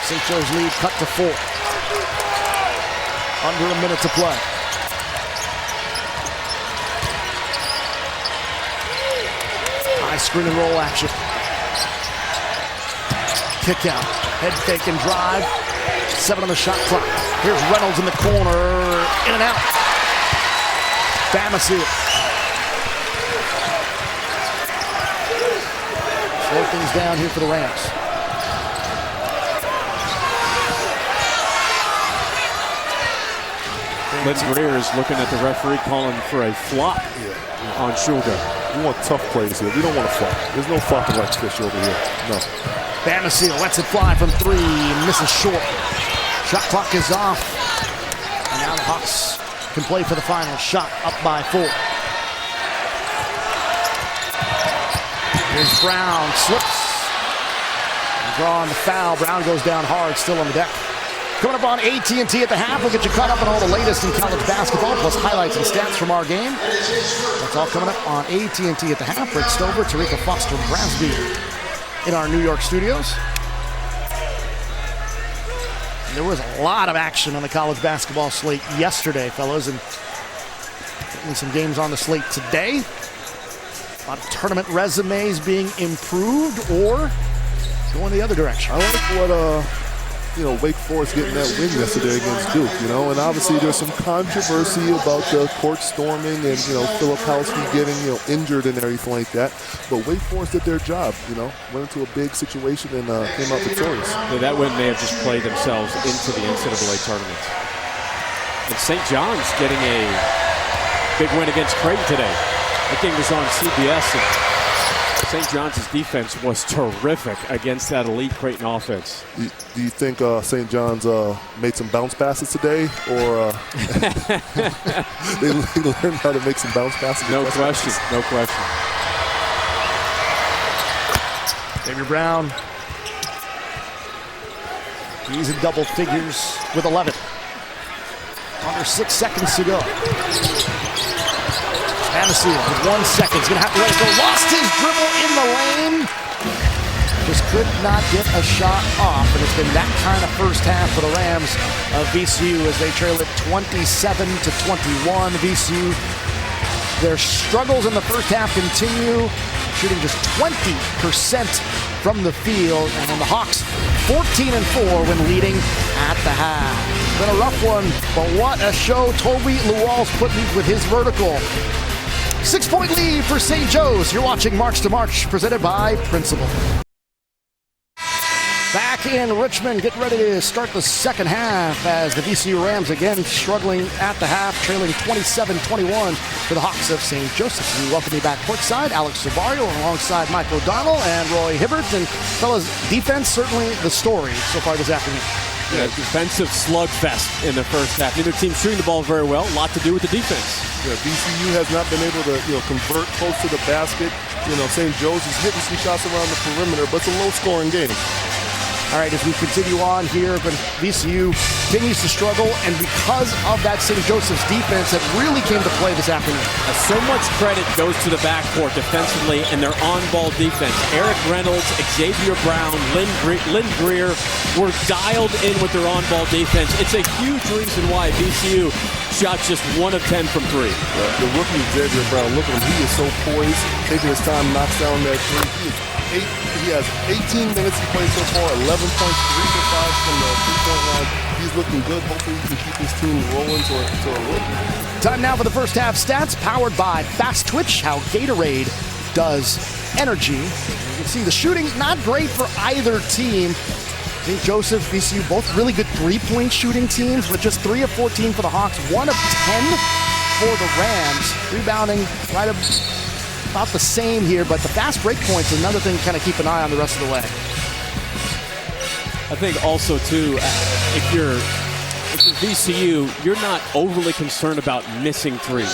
St. Joe's lead cut to 4. Under a minute to play. High screen and roll action. Kick out, head fake and drive. 7 on the shot clock. Here's Reynolds in the corner, in and out. Bamisile. Slow things down here for the Rams.
Lindsey Greer is looking at the referee calling for a flop on Shulga.
We want tough plays here. We don't want to flop. There's no flopping like fish over here. No.
Bamisile lets it fly from 3, misses short. Shot clock is off. And now the Hawks can play for the final shot, up by 4. Here's Brown, slips. And drawing the foul. Brown goes down hard, still on the deck. Coming up on AT&T at the half, we'll get you caught up on all the latest in college basketball, plus highlights and stats from our game. That's all coming up on AT&T at the half. Rick Stover, Tarika Foster-Brasby in our New York studios. There was a lot of action on the college basketball slate yesterday, fellas, and certainly some games on the slate today. A lot of tournament resumes being improved or going the other direction.
I like what Wake Forest getting that win yesterday against Duke, and obviously there's some controversy about the court storming and, Filipowski getting, injured and everything like that. But Wake Forest did their job, went into a big situation and came out victorious.
Yeah, that win may have just played themselves into the NCAA tournament. And St. John's getting a big win against Creighton today. That game was on CBS, and St. John's defense was terrific against that elite Creighton offense.
Do you think St. John's made some bounce passes today, or they learned how to make some bounce passes?
No question, no question.
Xavier Brown. He's in double figures with 11. Under 6 seconds to go. Bamisile with 1 second. He's going to have to let it go. Lost his dribble in the lane. Just could not get a shot off. And it's been that kind of first half for the Rams of VCU as they trail it 27-21. VCU, their struggles in the first half continue, shooting just 20% from the field. And the Hawks 14-4 when leading at the half. It's been a rough one, but what a show Tobi Lawal's putting with his vertical. 6-point lead for St. Joe's. You're watching March to March, presented by Principal. Back in Richmond, getting ready to start the second half as the VCU Rams again struggling at the half, trailing 27-21 for the Hawks of St. Joseph's. We welcome you back courtside. Alex Savario alongside Mike O'Donnell and Roy Hibbert. And fellas, defense certainly the story so far this afternoon.
Yeah, defensive slugfest in the first half. Neither team shooting the ball very well. A lot to do with the defense.
Yeah, VCU has not been able to convert close to the basket. St. Joe's is hitting some shots around the perimeter, but it's a low-scoring game.
All right, as we continue on here, but VCU continues to struggle, and because of that St. Joseph's defense that really came to play this afternoon.
So much credit goes to the backcourt defensively and their on-ball defense. Eric Reynolds, Xavier Brown, Lynn Greer were dialed in with their on-ball defense. It's a huge reason why VCU shot just 1 of 10 from 3.
The rookie Xavier Brown, look at him. He is so poised, taking his time, knocks down that 3. He has 18 minutes he played so far, 11 points, 3 for 5 from the three-point line. He's looking good. Hopefully he can keep his team rolling to a win.
Time now for the first half stats, powered by Fast Twitch, how Gatorade does energy. You can see the shooting, not great for either team. St. Joseph, VCU, both really good three-point shooting teams, with just 3 of 14 for the Hawks, 1 of 10 for the Rams. Rebounding right about the same here, but the fast break points is another thing to kind of keep an eye on the rest of the way.
I think also, too, if you're VCU, you're not overly concerned about missing threes.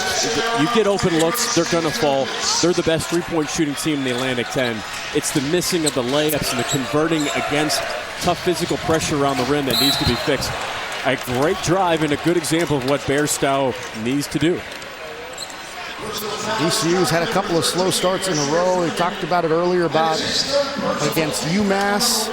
You get open looks, they're going to fall. They're the best three-point shooting team in the Atlantic 10. It's the missing of the layups and the converting against tough physical pressure around the rim that needs to be fixed. A great drive and a good example of what Bairstow needs to do.
VCU's had a couple of slow starts in a row. We talked about it earlier about against UMass.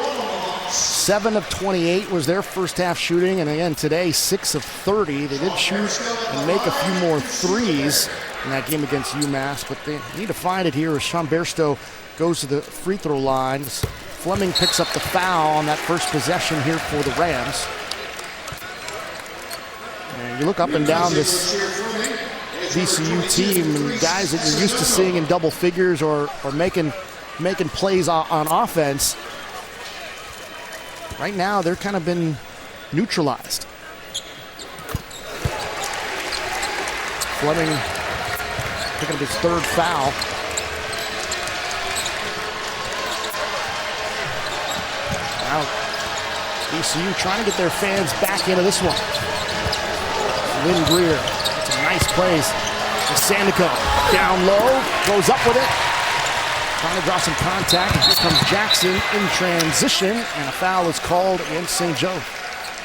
7 of 28 was their first half shooting, and again today 6 of 30. They did shoot and make a few more threes in that game against UMass, but they need to find it here as Sean Bairstow goes to the free throw line. Fleming picks up the foul on that first possession here for the Rams. And you look up and down this VCU team, and guys that you're used to seeing in double figures or making plays on offense. Right now, they're kind of been neutralized. Fleming picking up his 3rd foul. Now, VCU trying to get their fans back into this one. Lynn Greer, it's a nice place. Sandico down low, goes up with it. Trying to draw some contact. Here comes Jackson in transition, and a foul is called against St. Joe.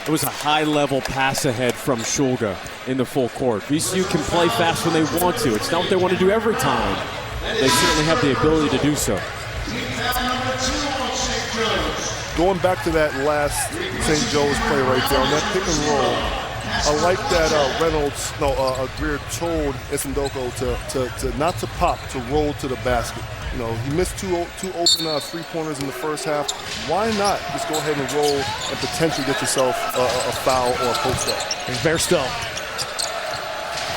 It was a high-level pass ahead from Shulga in the full court. VCU can play fast when they want to. It's not what they want to do every time. They certainly have the ability to do so.
Going back to that last St. Joe's play right there, on that pick and roll, I like that Greer told Isindoko to not to pop, to roll to the basket. He missed two open three-pointers in the first half. Why not just go ahead and roll and potentially get yourself a foul or a post-up?
There's Bairstow.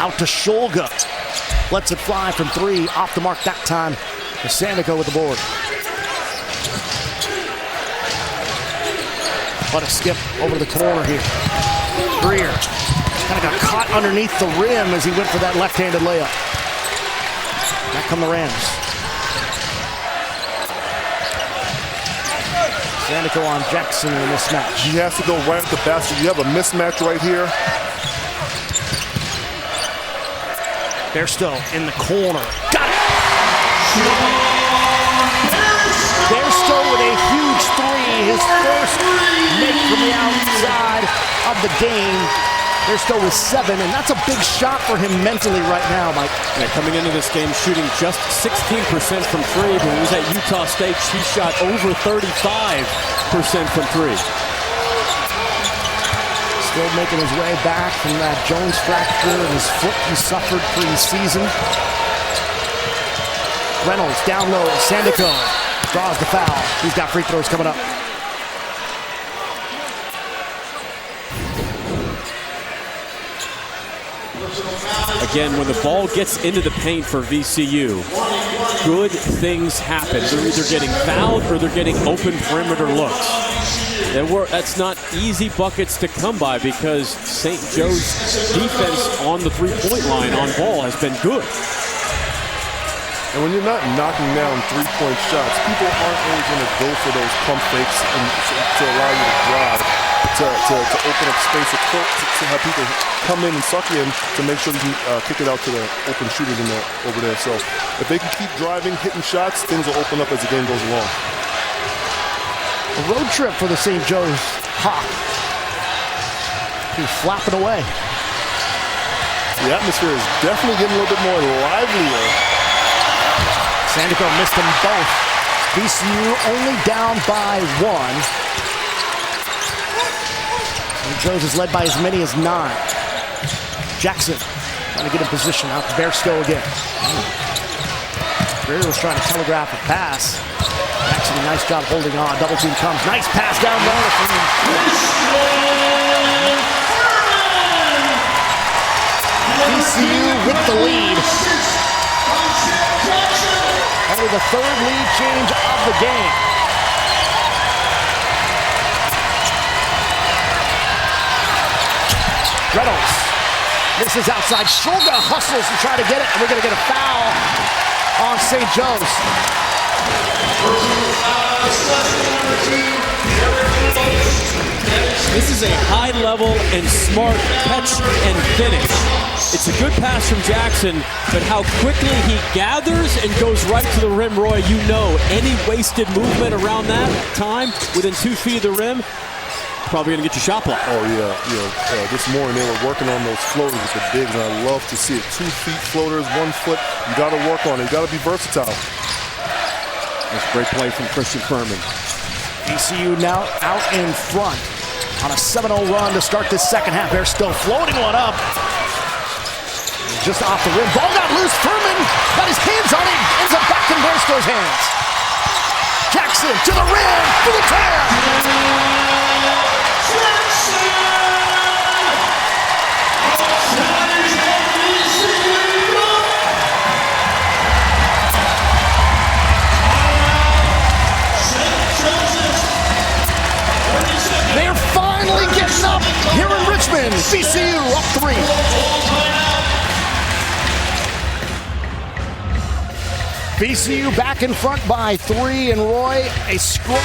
Out to Shulga. Lets it fly from 3. Off the mark that time. Sandico with the board. What a skip over the corner here. Greer kind of got caught underneath the rim as he went for that left-handed layup. Back come the Rams. Sandico on Jackson in a mismatch.
He has to go right at the basket. You have a mismatch right here.
Bairstow in the corner. Got it! Bairstow with a huge 3. His first make from the outside of the game. Bairstow with 7, and that's a big shot for him mentally right now, Mike.
Yeah, coming into this game shooting just 16% from 3, but when he was at Utah State, he shot over 35% from 3.
Still making his way back from that Jones fracture in his foot he suffered pre-season. Reynolds down low, Sandico draws the foul. He's got free throws coming up.
Again, when the ball gets into the paint for VCU, good things happen. They're either getting fouled or they're getting open perimeter looks. That's not easy buckets to come by because St. Joe's defense on the three-point line on ball has been good.
And when you're not knocking down three-point shots, people aren't always going to go for those pump fakes to allow you to drive. to open up space to have people come in and suck in to make sure they can kick it out to the open shooters over there. So if they can keep driving, hitting shots, things will open up as the game goes along.
A road trip for the St. Joe's Hawk. He's flapping away.
The atmosphere is definitely getting a little bit more livelier.
Sandico missed them both. VCU only down by 1. St. Joe's is led by as many as 9. Jackson trying to get in position. Out to Bearstow again. Greer was trying to telegraph a pass. Jackson, a nice job holding on. Double team comes. Nice pass down low. VCU with the lead. Only the 3rd lead change of the game. Reynolds. This is outside. Shulga hustles to try to get it, and we're going to get a foul on St. Joe's.
This is a high-level and smart catch and finish. It's a good pass from Jackson, but how quickly he gathers and goes right to the rim, Roy, you know, any wasted movement around that time within 2 feet of the rim, probably going to get your shot block.
Oh, yeah. This morning they were working on those floaters with the bigs, and I love to see it. 2 feet floaters, 1 foot. You got to work on it. You got to be versatile.
That's a great play from Christian Furman.
VCU now out in front on a 7-0 run to start this second half. They're still floating one up. Just off the rim. Ball got loose. Furman got his hands on it. Ends up back in Bearstow's hands. Jackson to the rim for the tear. They're finally getting up here in Richmond. VCU up 3. VCU back in front by 3, and Roy, a scrum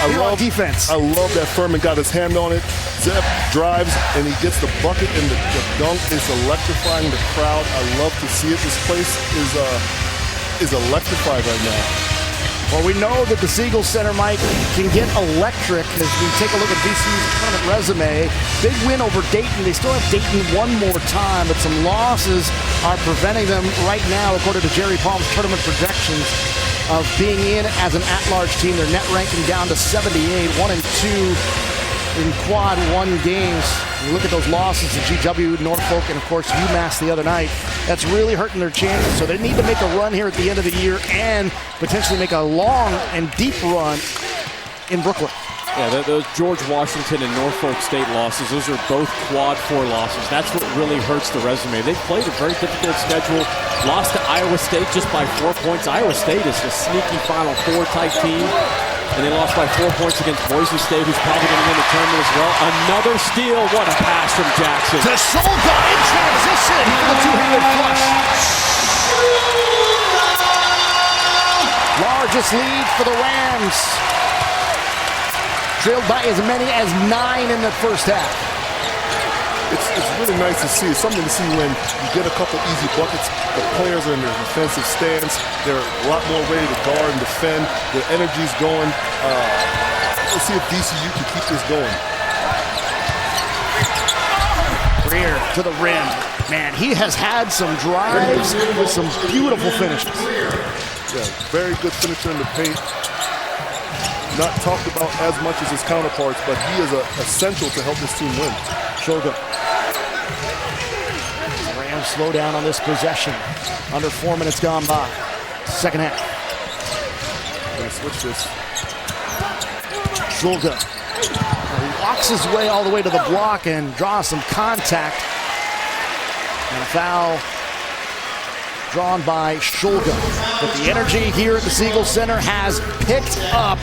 on defense.
I love that Furman got his hand on it. Zep drives, and he gets the bucket, and the dunk is electrifying the crowd. I love to see it. This place is electrified right now.
Well, we know that the Siegel Center, Mike, can get electric as we take a look at VCU's tournament resume. Big win over Dayton. They still have Dayton one more time, but some losses are preventing them right now, according to Jerry Palm's tournament projections, of being in as an at-large team. Their net ranking down to 78, 1-2 in quad 1 games. You look at those losses to GW, Norfolk, and of course UMass the other night. That's really hurting their chances. So they need to make a run here at the end of the year and potentially make a long and deep run in Brooklyn.
Yeah, those George Washington and Norfolk State losses, those are both quad 4 losses. That's what really hurts the resume. They've played a very difficult schedule. Lost to Iowa State just by 4 points. Iowa State is a sneaky Final Four type team. And they lost by 4 points against Boise State, who's probably going to win the tournament as well. Another steal. What a pass from Jackson.
To Shulga in transition for the two-handed flush. Largest lead for the Rams. Trailed by as many as 9 in the first half.
It's really nice to see. It's something to see when you get a couple easy buckets. The players are in their defensive stance. They're a lot more ready to guard and defend. Their energy's going. Let's see if VCU can keep this going.
Greer to the rim. Man, he has had some drives with some beautiful finishes.
Yeah, very good finisher in the paint. Not talked about as much as his counterparts, but he is essential to help this team win.
Shulga. Rams slow down on this possession. Under 4 minutes gone by. Second half.
Gonna switch this.
Shulga. He walks his way all the way to the block and draws some contact. And a foul drawn by Shulga. But the energy here at the Siegel Center has picked up.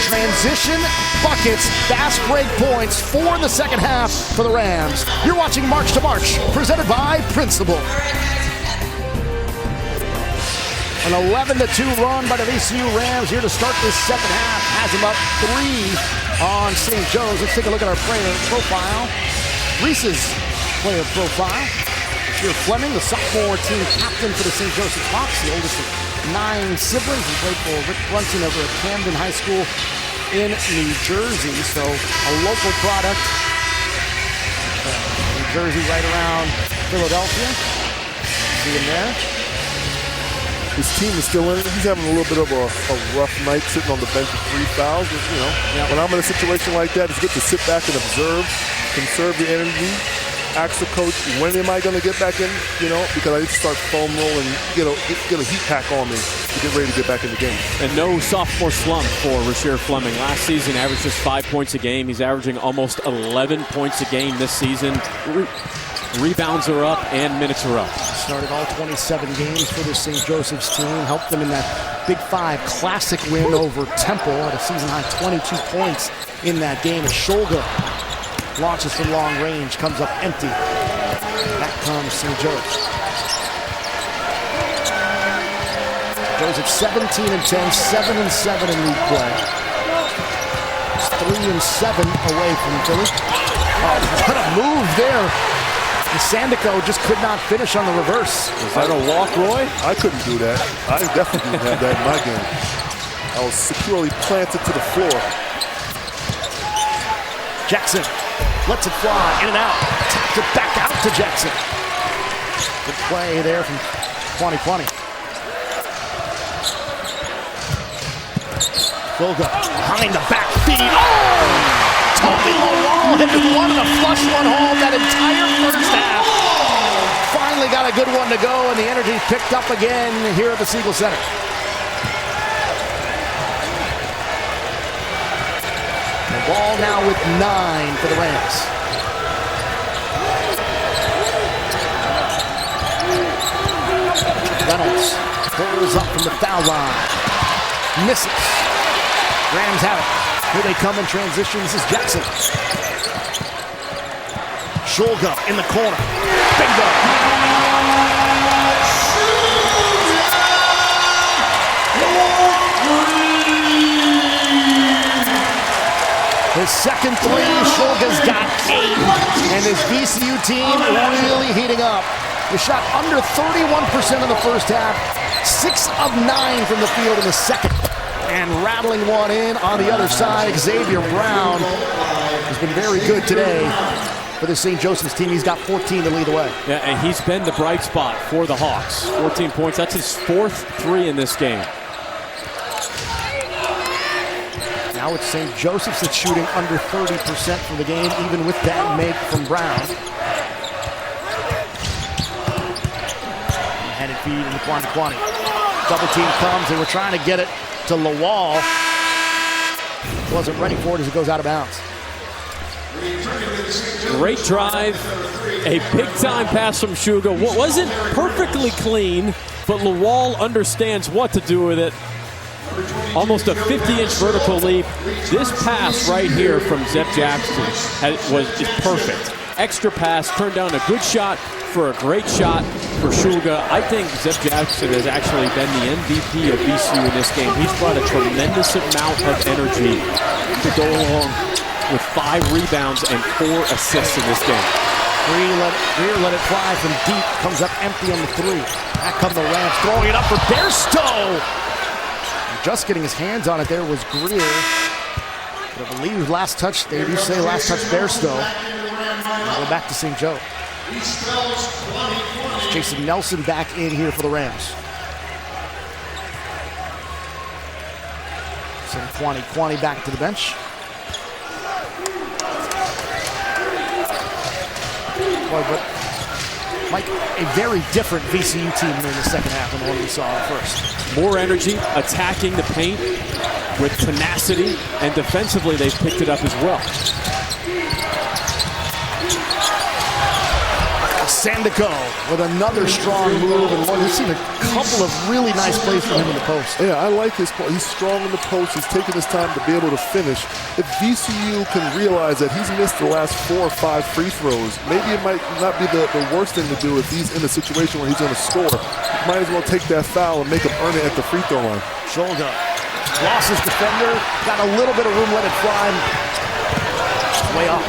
Transition buckets, fast break points, 4 in the second half for the Rams. You're watching March to March, presented by Principal. An 11-2 run by the VCU Rams here to start this second half. Has them up 3 on St. Joe's. Let's take a look at our player profile. Reese's player profile. Here Fleming, the sophomore team captain for the St. Joseph's Hawks, the oldest of 9 siblings. He played for Rick Brunson over at Camden High School in New Jersey, so a local product. New Jersey right around Philadelphia. See him there.
His team is still in it. He's having a little bit of a rough night sitting on the bench with 3 fouls. But, you know, when I'm in a situation like that, it's good to sit back and observe, conserve the energy, ask the coach, when am I going to get back in, you know, because I need to start foam rolling, get a heat pack on me to get ready to get back in the game.
And no sophomore slump for Rasheer Fleming. Last season averaged just 5 points a game. He's averaging almost 11 points a game this season. Rebounds are up and minutes are up.
Started all 27 games for the St. Joseph's team. Helped them in that Big 5 Classic win over Temple at a season-high 22 points in that game. As Shulga launches from long range, comes up empty. Back comes St. Joe's. Joseph 17-10, 7-7 in league play. 3-7 away from Philly. Oh, what a move there. Sandico just could not finish on the reverse.
Is that a walk, Roy?
I couldn't do that. I definitely didn't have that in my game. I was securely planted to the floor.
Jackson lets it fly, in and out. Tapped it back out to Jackson. Good play there from 2020. Golga behind the back feed. Oh! Tobi Lawal had been wanting to flush one home that entire first half. Finally got a good one to go, and the energy picked up again here at the Siegel Center. The ball now with 9 for the Rams. Reynolds pulls up from the foul line. Misses. Rams have it. Here they come in transition. This is Jackson. Shulga in the corner. Bingo! His second three, Shulga's got 8. And his VCU team really heating up. He shot under 31% in the first half. 6 of 9 from the field in the second. And rattling one in on the other side, Xavier Brown has been very good today for the St. Joseph's team. He's got 14 to lead the way.
Yeah, and he's been the bright spot for the Hawks. 14 points. That's his 4th 3 in this game.
Now it's St. Joseph's that's shooting under 30% from the game, even with that make from Brown. Headed feed in the Kwani. Double team comes, and we're trying to get it to Lall. Wasn't ready for it as it goes out of bounds.
Great drive, a big-time pass from Shulga. Wasn't perfectly clean, but Lall understands what to do with it. Almost a 50-inch vertical leap. This pass right here from Zep Jackson is perfect. Extra pass, turned down a good shot for a great shot for Shulga. I think Zep Jackson has actually been the MVP of VCU in this game. He's brought a tremendous amount of energy to go along with 5 rebounds and 4 assists in this game.
Greer let it fly from deep, comes up empty on the 3. Back come the Rams, throwing it up for Bairstow. Just getting his hands on it there was Greer. But I believe last touch, they do say last touch Bairstow. We'll go back to St. Joe. Jason Nelson back in here for the Rams. Send Kwani back to the bench. Boy, but Mike, a very different VCU team here in the second half than the one we saw at first.
More energy, attacking the paint with tenacity, and defensively they've picked it up as well.
Sandico with another strong move, and we've seen a couple of really nice plays from him in the post.
Yeah, I like his play. He's strong in the post. He's taking his time to be able to finish. If VCU can realize that he's missed the last 4 or 5 free throws, maybe it might not be the worst thing to do if he's in a situation where he's going to score. Might as well take that foul and make him earn it at the free throw line.
Shulga lost his defender, got a little bit of room, let it fly. way off.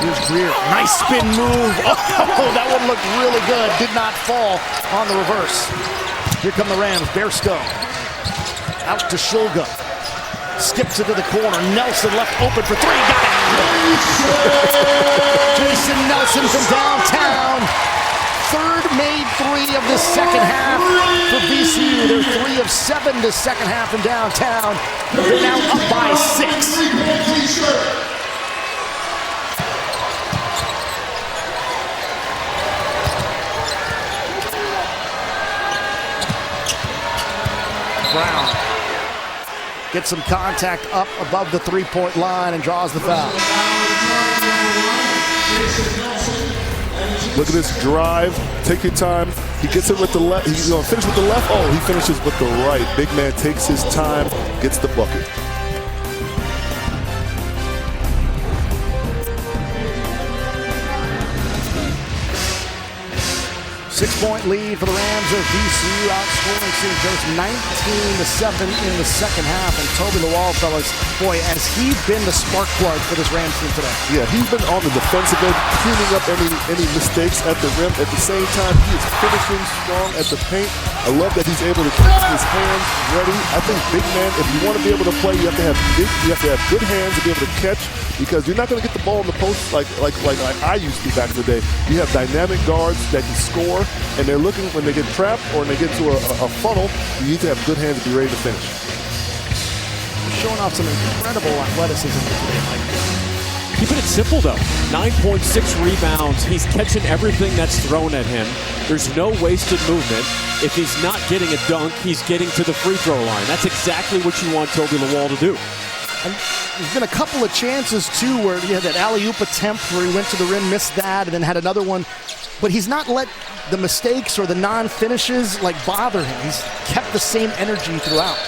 Here's Greer. Nice spin move. Oh, that one looked really good. Did not fall on the reverse. Here come the Rams. Bearsko. Out to Shulga. Skips it to the corner. Nelson left open for three. Got it. Jason Nelson from downtown. Third made three of the second half for VCU. They're 3 of 7 the second half from downtown. They're now up by 6. Brown gets some contact up above the three-point line and draws the foul.
Look at this drive. Take your time. He gets it with the left. He's going to finish with the left. Oh, he finishes with the right. Big man takes his time, gets the bucket.
6-point lead for the Rams of VCU, outscoring St. Joe's 19-7 in the second half. And Tobi Lawal, fellas, boy, has he been the spark plug for this Rams team today?
Yeah, he's been on the defensive end, cleaning up any mistakes at the rim. At the same time, he is finishing strong at the paint. I love that he's able to keep his hands ready. I think big man, if you want to be able to play, you have to have good hands to be able to catch, because you're not going to get the ball in the post like I used to back in the day. You have dynamic guards that can score, and they're looking when they get trapped or when they get to a funnel. You need to have good hands to be ready to finish.
They're showing off some incredible athleticism today, Mike.
Keeping it simple, though. 9.6 rebounds. He's catching everything that's thrown at him. There's no wasted movement. If he's not getting a dunk, he's getting to the free throw line. That's exactly what you want Tobi Lawal to do.
And there's been a couple of chances, too, where he had that alley-oop attempt where he went to the rim, missed that, and then had another one. But he's not let the mistakes or the non-finishes bother him. He's kept the same energy throughout.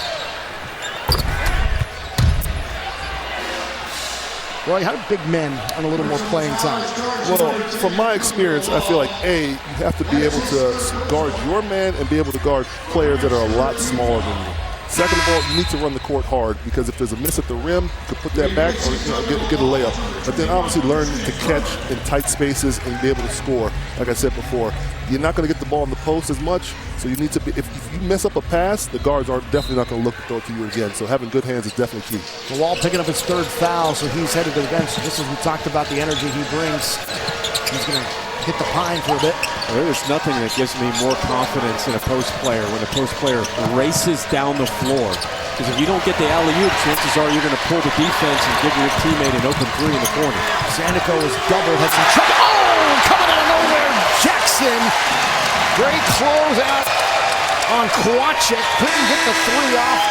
Roy, how do big men earn a little more playing time?
Well, from my experience, I feel like, A, you have to be able to guard your man and be able to guard players that are a lot smaller than you. Second of all, you need to run the court hard, because if there's a miss at the rim, you can put that back or get a layup. But then obviously learn to catch in tight spaces and be able to score. Like I said before, you're not going to get the ball in the post as much, so you need to be, if you mess up a pass, the guards are definitely not going to look to throw it to you again. So having good hands is definitely key.
Lawal picking up his third foul, so he's headed to the bench. Just as we talked about the energy he brings, he's going to hit the pine for a bit.
There is nothing that gives me more confidence in a post player when a post player races down the floor. Because if you don't get the alley-oop, chances are you're going to pull the defense and give your teammate an open three in the corner.
Sandico was doubled, had some trouble. Oh, coming out of nowhere, Jackson. Great closeout on Kowalczyk. Couldn't get the three off.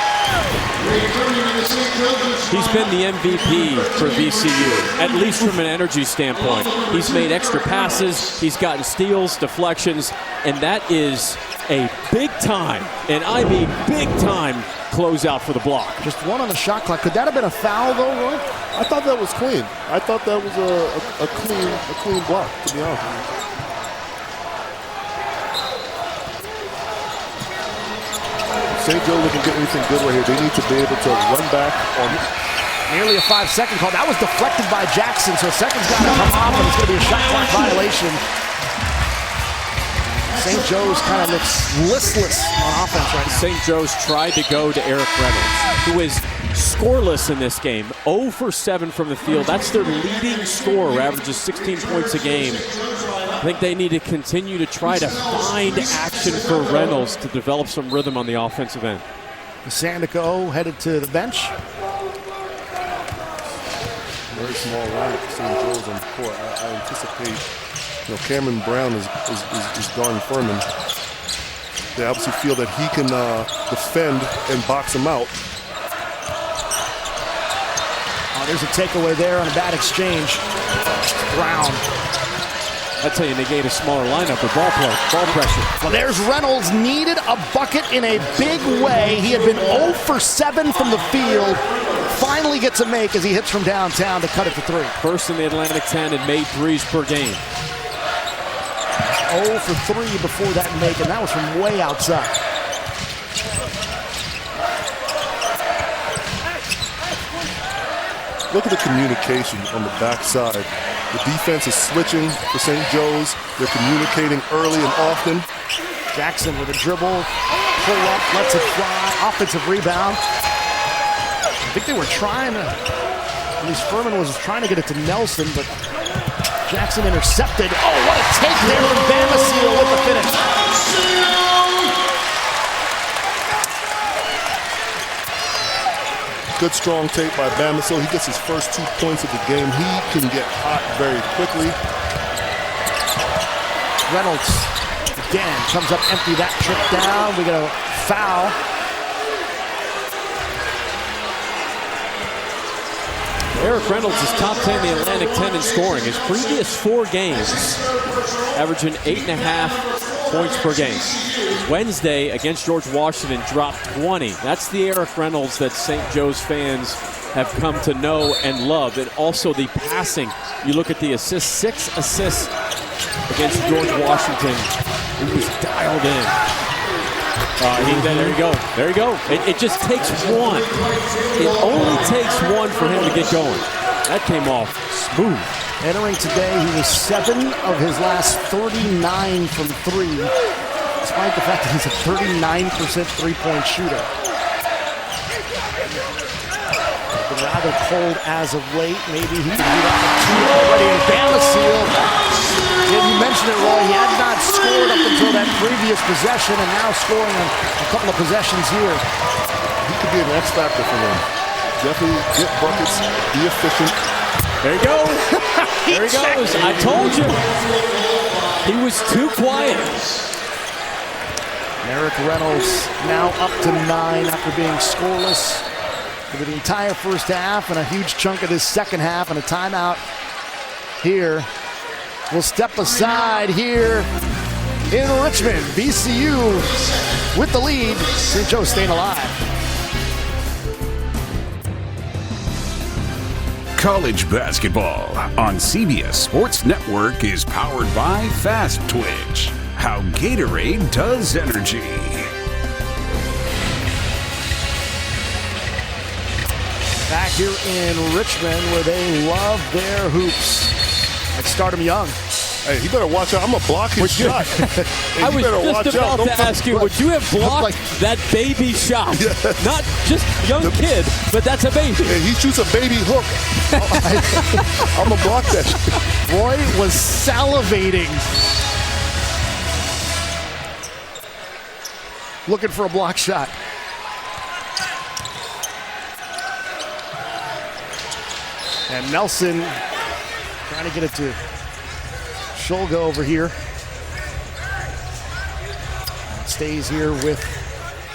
He's been the MVP for VCU, at least from an energy standpoint. He's made extra passes, he's gotten steals, deflections, and that is a big time, and I mean big time, closeout for the block.
Just one on the shot clock. Could that have been a foul, though, Roy?
I thought that was clean. I thought that was a clean block, to be honest with you. St. Joe looking to get anything good right here. They need to be able to run back on
nearly a 5-second call. That was deflected by Jackson, so a second's got to come off, and it's going to be a shot clock violation. St. Joe's kind of looks listless on offense right now.
St. Joe's tried to go to Eric Reynolds, who is scoreless in this game. 0 for 7 from the field. That's their leading scorer, averages 16 points a game. I think they need to continue to try to find action for Reynolds to develop some rhythm on the offensive end.
Sandico headed to the bench.
Very small lineup for St. Joe's on the court. I anticipate, Cameron Brown is guarding Furman. They obviously feel that he can defend and box him out.
Oh, there's a takeaway there on a bad exchange. Brown.
That's how you negate a smaller lineup with ball pressure.
Well, there's Reynolds, needed a bucket in a big way. He had been 0 for 7 from the field. Finally gets a make as he hits from downtown to cut it to 3.
First in the Atlantic 10 and made threes per game.
0 for 3 before that make, and that was from way outside.
Look at the communication on the backside. The defense is switching for St. Joe's. They're communicating early and often.
Jackson with a dribble, pull up, lets it fly, offensive rebound. I think they were trying to, at least Furman was trying to get it to Nelson, but Jackson intercepted. Oh, what a take there from Bamisile with the finish.
Good strong take by Bamisile. He gets his first 2 points of the game. He can get hot very quickly.
Reynolds again comes up empty that trip down. We got a foul.
Eric Reynolds is top 10 in the Atlantic 10 in scoring. His previous 4 games, averaging 8.5 points per game. Wednesday against George Washington dropped 20. That's the Eric Reynolds that St. Joe's fans have come to know and love. And also the passing. You look at the assists, 6 assists against George Washington. He was dialed in. There you go. There you go. It just takes one. It only takes one for him to get going. That came off smooth.
Entering today, he was 7 of his last 39 from 3, despite the fact that he's a 39% three-point shooter. Been rather cold as of late. Maybe he can do that with 2 already. And Bamisile, you mentioned it, Roy, he had not scored up until that previous possession, and now scoring a couple of possessions here.
He could be an X factor for them. Definitely get buckets, be efficient.
There he goes. There he goes. I told you. He was too quiet.
Eric Reynolds now up to 9 after being scoreless for the entire first half and a huge chunk of this second half, and a timeout here. We'll step aside here in Richmond. VCU with the lead. St. Joe staying alive.
College basketball on CBS Sports Network is powered by Fast Twitch. How Gatorade does energy.
Back here in Richmond where they love their hoops. Let's start them young.
Hey, he better watch out. I'm going to block his shot. Hey,
I was just about to ask you, would you have blocked that baby shot?
Yes.
Not just young kid, but that's a baby.
Hey, he shoots a baby hook. I'm going to block that shit.
Roy was salivating. Looking for a block shot. And Nelson trying to get it to Shulga over here. Stays here with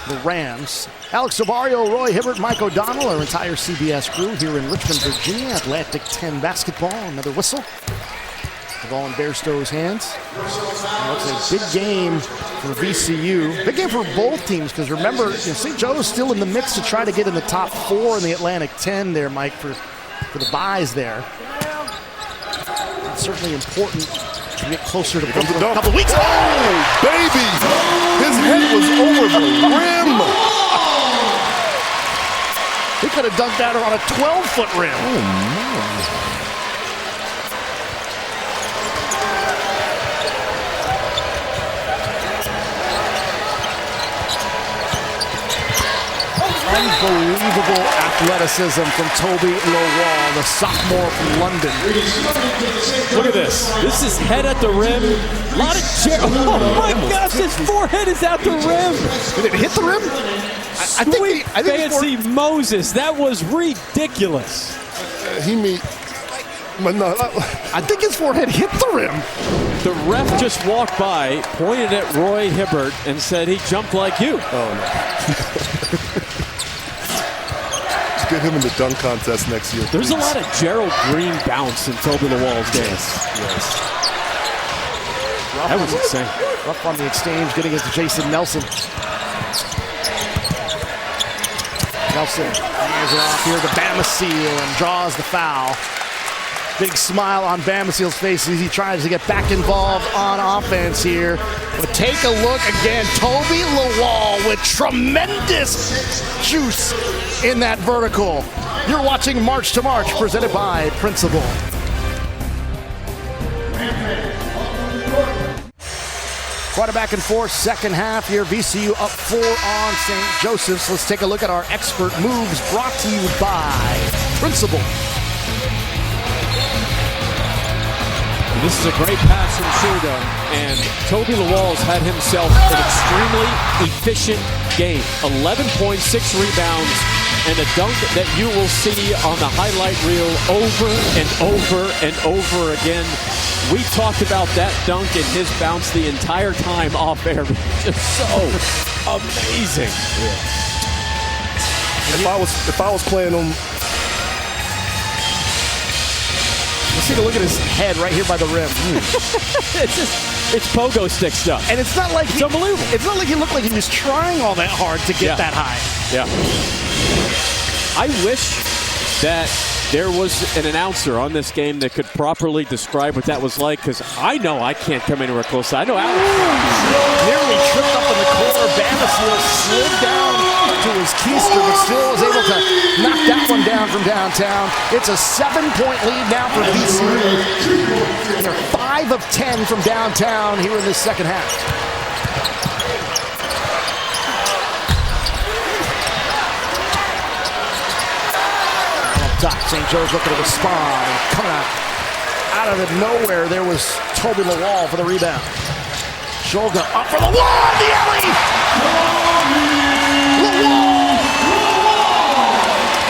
the Rams. Alex Sabario, Roy Hibbert, Mike O'Donnell, our entire CBS crew here in Richmond, Virginia. Atlantic 10 basketball, another whistle. The ball in Bairstow's hands. It's a big game for VCU. Big game for both teams, because remember, St. Joe is still in the mix to try to get in the top 4 in the Atlantic 10 there, Mike, for the buys there. That's certainly important to get closer to the couple of weeks.
Oh, baby! His head was over the rim.
He could have dunked that on a 12-foot rim.
Oh, man.
Unbelievable athleticism from Tobi Lawal, the sophomore from London.
Look at this. This is head at the rim. A lot of oh my gosh, his forehead is at the rim.
Did it hit the rim? I think
Fancy Moses. That was ridiculous.
I think his forehead hit the rim.
The ref just walked by, pointed at Roy Hibbert, and said he jumped like you.
Oh, no. Get him in the dunk contest next year.
There's a lot of Gerald Green bounce in Tobi Lawal's game.
Yes.
That was insane.
Rough on the exchange, getting it to Jason Nelson. Nelson hands it off here to Bamisile and draws the foul. Big smile on Bamisile's face as he tries to get back involved on offense here. But take a look again. Tobi Lawal with tremendous juice in that vertical. You're watching March to March, presented by Principal. Quite a back and forth second half here. VCU up 4 on St. Joseph's. Let's take a look at our expert moves, brought to you by Principal.
This is a great pass from Sugar, and Tobi Lawal's had himself an extremely efficient game. 11 points, 6 rebounds, and a dunk that you will see on the highlight reel over and over and over again. We talked about that dunk and his bounce the entire time off air. Just so amazing.
If I was playing him,
let's take a look at his head right here by the rim.
It's pogo stick stuff.
And it's not like
it's unbelievable.
It's not like he looked like he was trying all that hard to get that high.
Yeah. I wish that there was an announcer on this game that could properly describe what that was like, because I know I can't come anywhere close. I know Alex
nearly tripped up in the corner. Bamisile slid down to his keister, but still was able to knock that one down from downtown. It's a 7-point lead now for VCU. And they're 5 of 10 from downtown here in this second half. St. Joe's looking to respond, and coming out of nowhere, there was Tobi Lawal for the rebound. Shoulder up for the wall, the alley! Lawal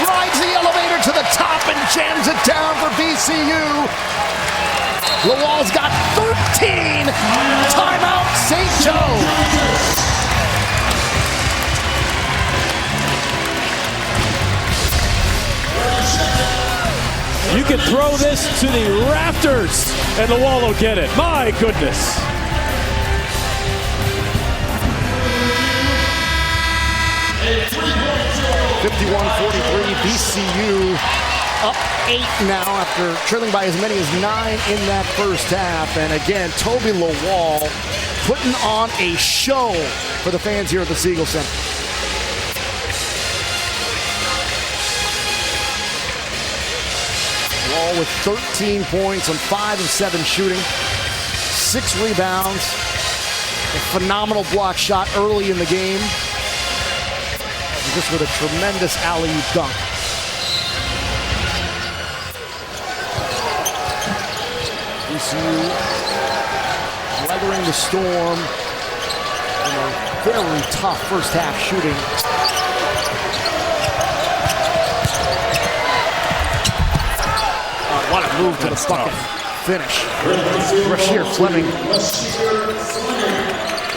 rides the elevator to the top and jams it down for VCU. Lawal's got 13. Timeout, St. Joe.
You can throw this to the rafters, and the wall will get it. My goodness.
(51-43), VCU up 8 now after trailing by as many as 9 in that first half. And again, Tobi Lawal putting on a show for the fans here at the Siegel Center. Lall with 13 points on 5 of 7 shooting, 6 rebounds, a phenomenal block shot early in the game, and just with a tremendous alley-oop dunk. VCU weathering the storm in a very tough first half shooting. What a move to the bucket. Finish. Rasheer Fleming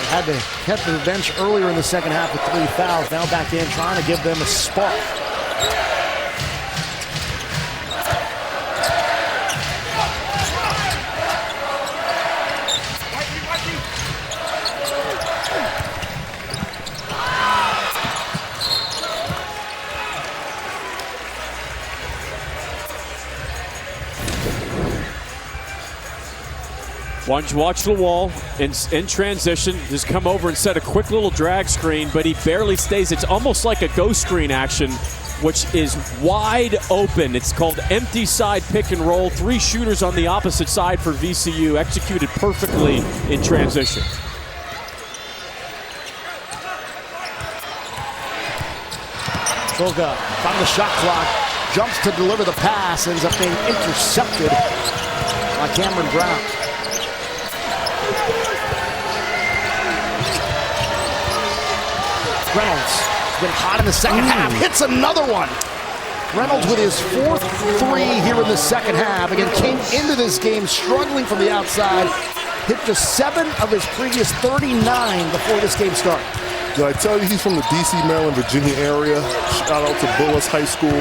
had to head to the bench earlier in the second half with 3 fouls. Now back in, trying to give them a spark.
Watch Lawal in transition. Just come over and set a quick little drag screen, but he barely stays. It's almost like a ghost screen action, which is wide open. It's called empty side pick and roll. 3 shooters on the opposite side for VCU, executed perfectly in transition.
Toga on the shot clock, jumps to deliver the pass, ends up being intercepted by Cameron Brown. Reynolds has been hot in the second half, hits another one. Reynolds with his 4th 3 here in the second half. Again, came into this game struggling from the outside. Hit just 7 of his previous 39 before this game started.
Did I tell you he's from the DC, Maryland, Virginia area? Shout out to Bullis High School.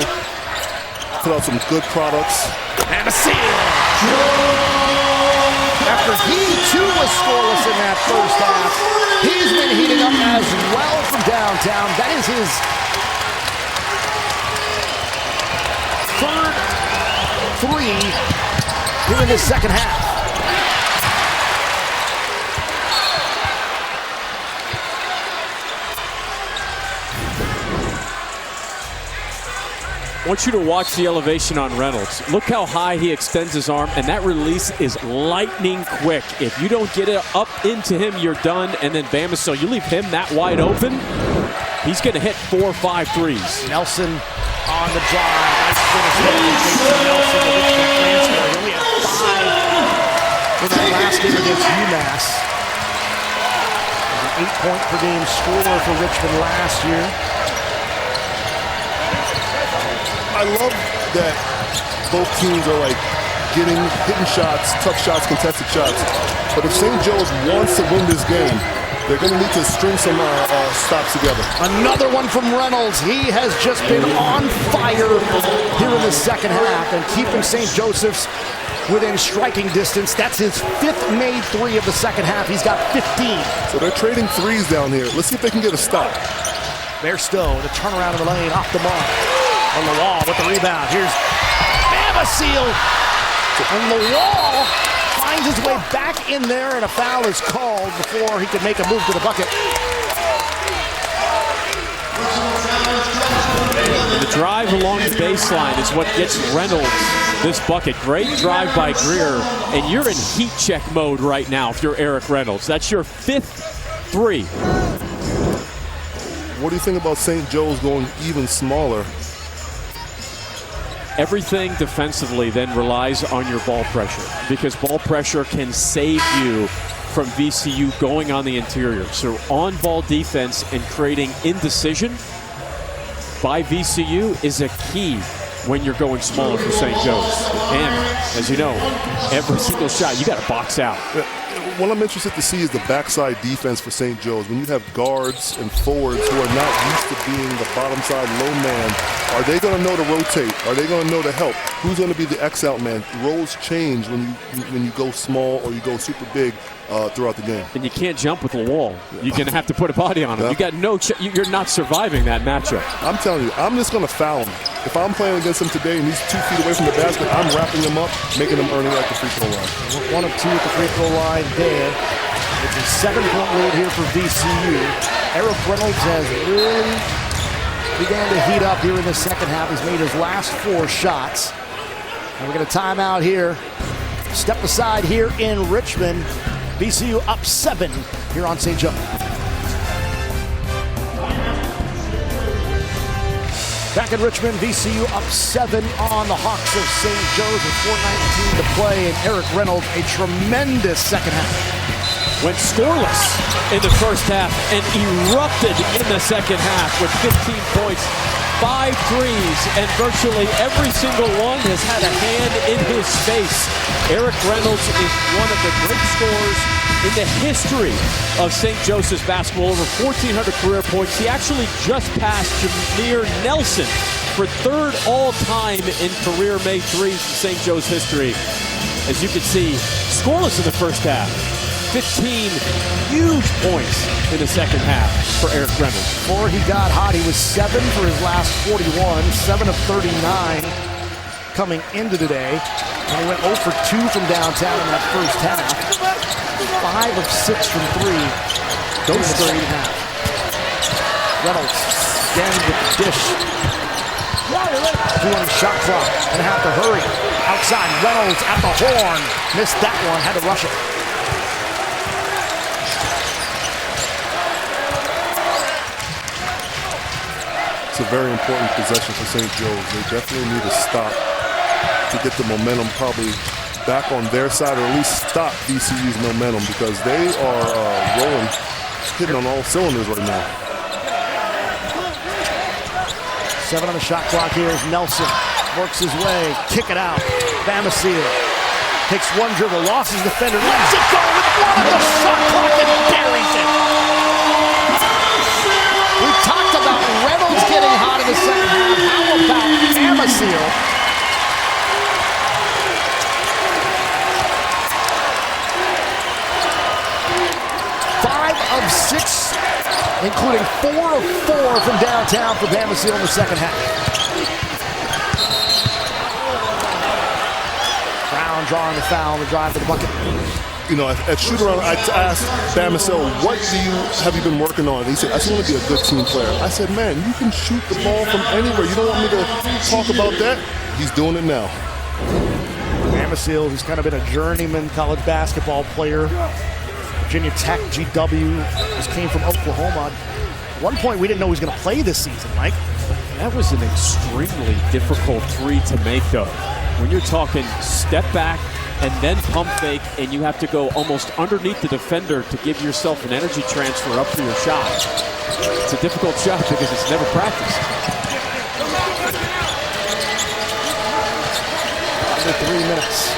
Put out some good products.
And a steal! After he too was scoreless in that first half, he's been heating up as well from downtown. That is his 3rd 3 here in this second half.
I want you to watch the elevation on Reynolds. Look how high he extends his arm, and that release is lightning quick. If you don't get it up into him, you're done. And then Bamisile, you leave him that wide open, he's going to hit 4 or 5 threes.
Nelson on the drive. Nice finish there. Nelson, the Richmond transfer. He only had 5 in that last game against UMass. An 8-point-per-game scorer for Richmond last year.
I love that both teams are like hitting shots, tough shots, contested shots. But if St. Joe's wants to win this game, they're going to need to string some stops together.
Another one from Reynolds. He has just been on fire here in the second half and keeping St. Joseph's within striking distance. That's his 5th made 3 of the second half. He's got 15.
So they're trading threes down here. Let's see if they can get a stop.
There's Stowe, the turnaround in the lane, off the mark. On the wall with the rebound. Here's Bamisile. And Lall finds his way back in there, and a foul is called before he could make a move to the bucket.
The drive along the baseline is what gets Reynolds this bucket. Great drive by Greer, and you're in heat check mode right now if you're Eric Reynolds. That's your 5th 3.
What do you think about St. Joe's going even smaller?
Everything defensively then relies on your ball pressure, because ball pressure can save you from VCU going on the interior. So on-ball defense and creating indecision by VCU is a key when you're going smaller for St. Joe's. And as you know, every single shot, you got to box out.
What I'm interested to see is the backside defense for St. Joe's. When you have guards and forwards who are not used to being the bottom side low man, are they going to know to rotate? Are they going to know to help? Who's going to be the X-out man? Roles change when you go small or you go super big throughout the game.
And you can't jump with Lall. Yeah. You're going to have to put a body on him.
Yeah.
You got you're not surviving that matchup.
I'm telling you, I'm just going to foul him. If I'm playing against him today and he's 2 feet away from the basket, I'm wrapping him up, making him earn it at the free throw line.
1 of 2 at the free throw line there. It's a 7-point lead here for VCU. Eric Reynolds has really began to heat up here in the second half. He's made his last 4 shots. And we're going to time out here. Step aside here in Richmond. VCU up 7 here on St. Joe. Back in Richmond, VCU up 7 on the Hawks of St. Joe's with 4:19 to play. And Eric Reynolds, a tremendous second half.
Went scoreless in the first half and erupted in the second half with 15 points, 5 threes, and virtually every single one has had a hand in his face. Eric Reynolds is one of the great scorers in the history of St. Joseph's basketball, over 1,400 career points. He actually just passed Jameer Nelson for 3rd all-time in career made threes in St. Joe's history. As you can see, scoreless in the first half. 15 huge points in the second half for Eric Reynolds.
Before he got hot, he was 7 for his last 41, 7 of 39 coming into today. And he went 0 for 2 from downtown in that first half. 5 of 6 from 3 in the second half. Reynolds again with the dish. 2 on the shot clock and have to hurry. Outside, Reynolds at the horn. Missed that one, had to rush it.
It's a very important possession for St. Joe's. They definitely need to stop to get the momentum probably back on their side, or at least stop VCU's momentum, because they are rolling, hitting on all cylinders right now.
7 on the shot clock here is Nelson. Works his way, kick it out. Bamisile takes 1 dribble, loses the defender, lets it go with 1 on the shot clock and buries it. We talked about Reynolds getting hot in the second half. How about Bamisile? Of 6, including 4 of 4 from downtown for Bamisile in the second half. Brown drawing the foul on the drive to the bucket.
you know, at shoot around, I asked Bamisile, what have you been working on? And he said, I just want to be a good team player. I said, man, you can shoot the ball from anywhere. You don't want me to talk about that? He's doing it now.
Bamisile, who's kind of been a journeyman college basketball player. Virginia Tech, GW, just came from Oklahoma. At one point, we didn't know he was going to play this season, Mike.
That was an extremely difficult three to make, though. When you're talking step back and then pump fake, and you have to go almost underneath the defender to give yourself an energy transfer up for your shot. It's a difficult shot because it's never practiced.
Under 3 minutes.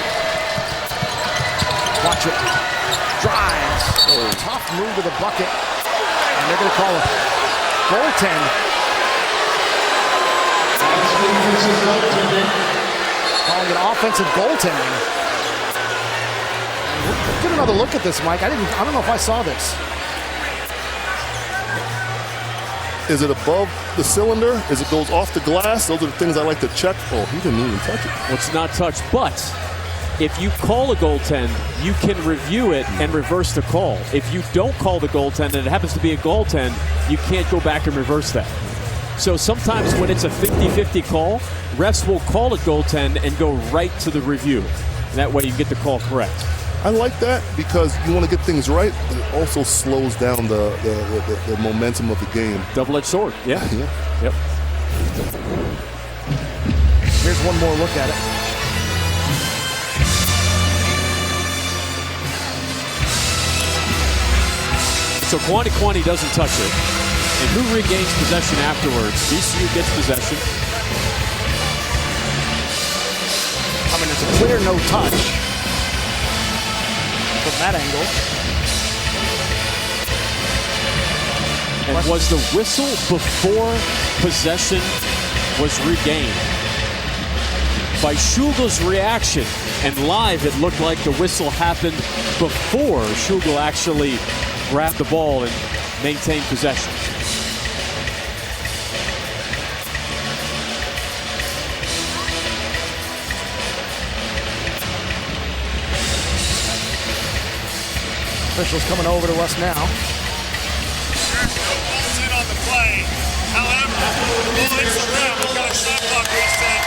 Watch it. Drives. Oh, tough move to the bucket. And they're going to call it goaltend. Calling it offensive goaltending. Get another look at this, Mike. I don't know if I saw this.
Is it above the cylinder? Is it goes off the glass? Those are the things I like to check. Oh, he didn't even touch it.
Well, it's not touched, but if you call a goaltend, you can review it and reverse the call. If you don't call the goaltend and it happens to be a goaltend, you can't go back and reverse that. So sometimes when it's a 50-50 call, refs will call it goaltend and go right to the review. And that way you get the call correct.
I like that because you want to get things right, but it also slows down the momentum of the game.
Double-edged sword, yeah. Yep.
Here's one more look at it.
So Kwani doesn't touch it. And who regains possession afterwards? VCU gets possession.
I mean, it's a clear no touch from that angle.
And was the whistle before possession was regained? By Shugel's reaction, and live it looked like the whistle happened before Shugel actually grabbed the ball and maintained possession.
Officials coming over to us now.
Ball's in on the play. However, ball hits the rim. We've got a shot clock reset.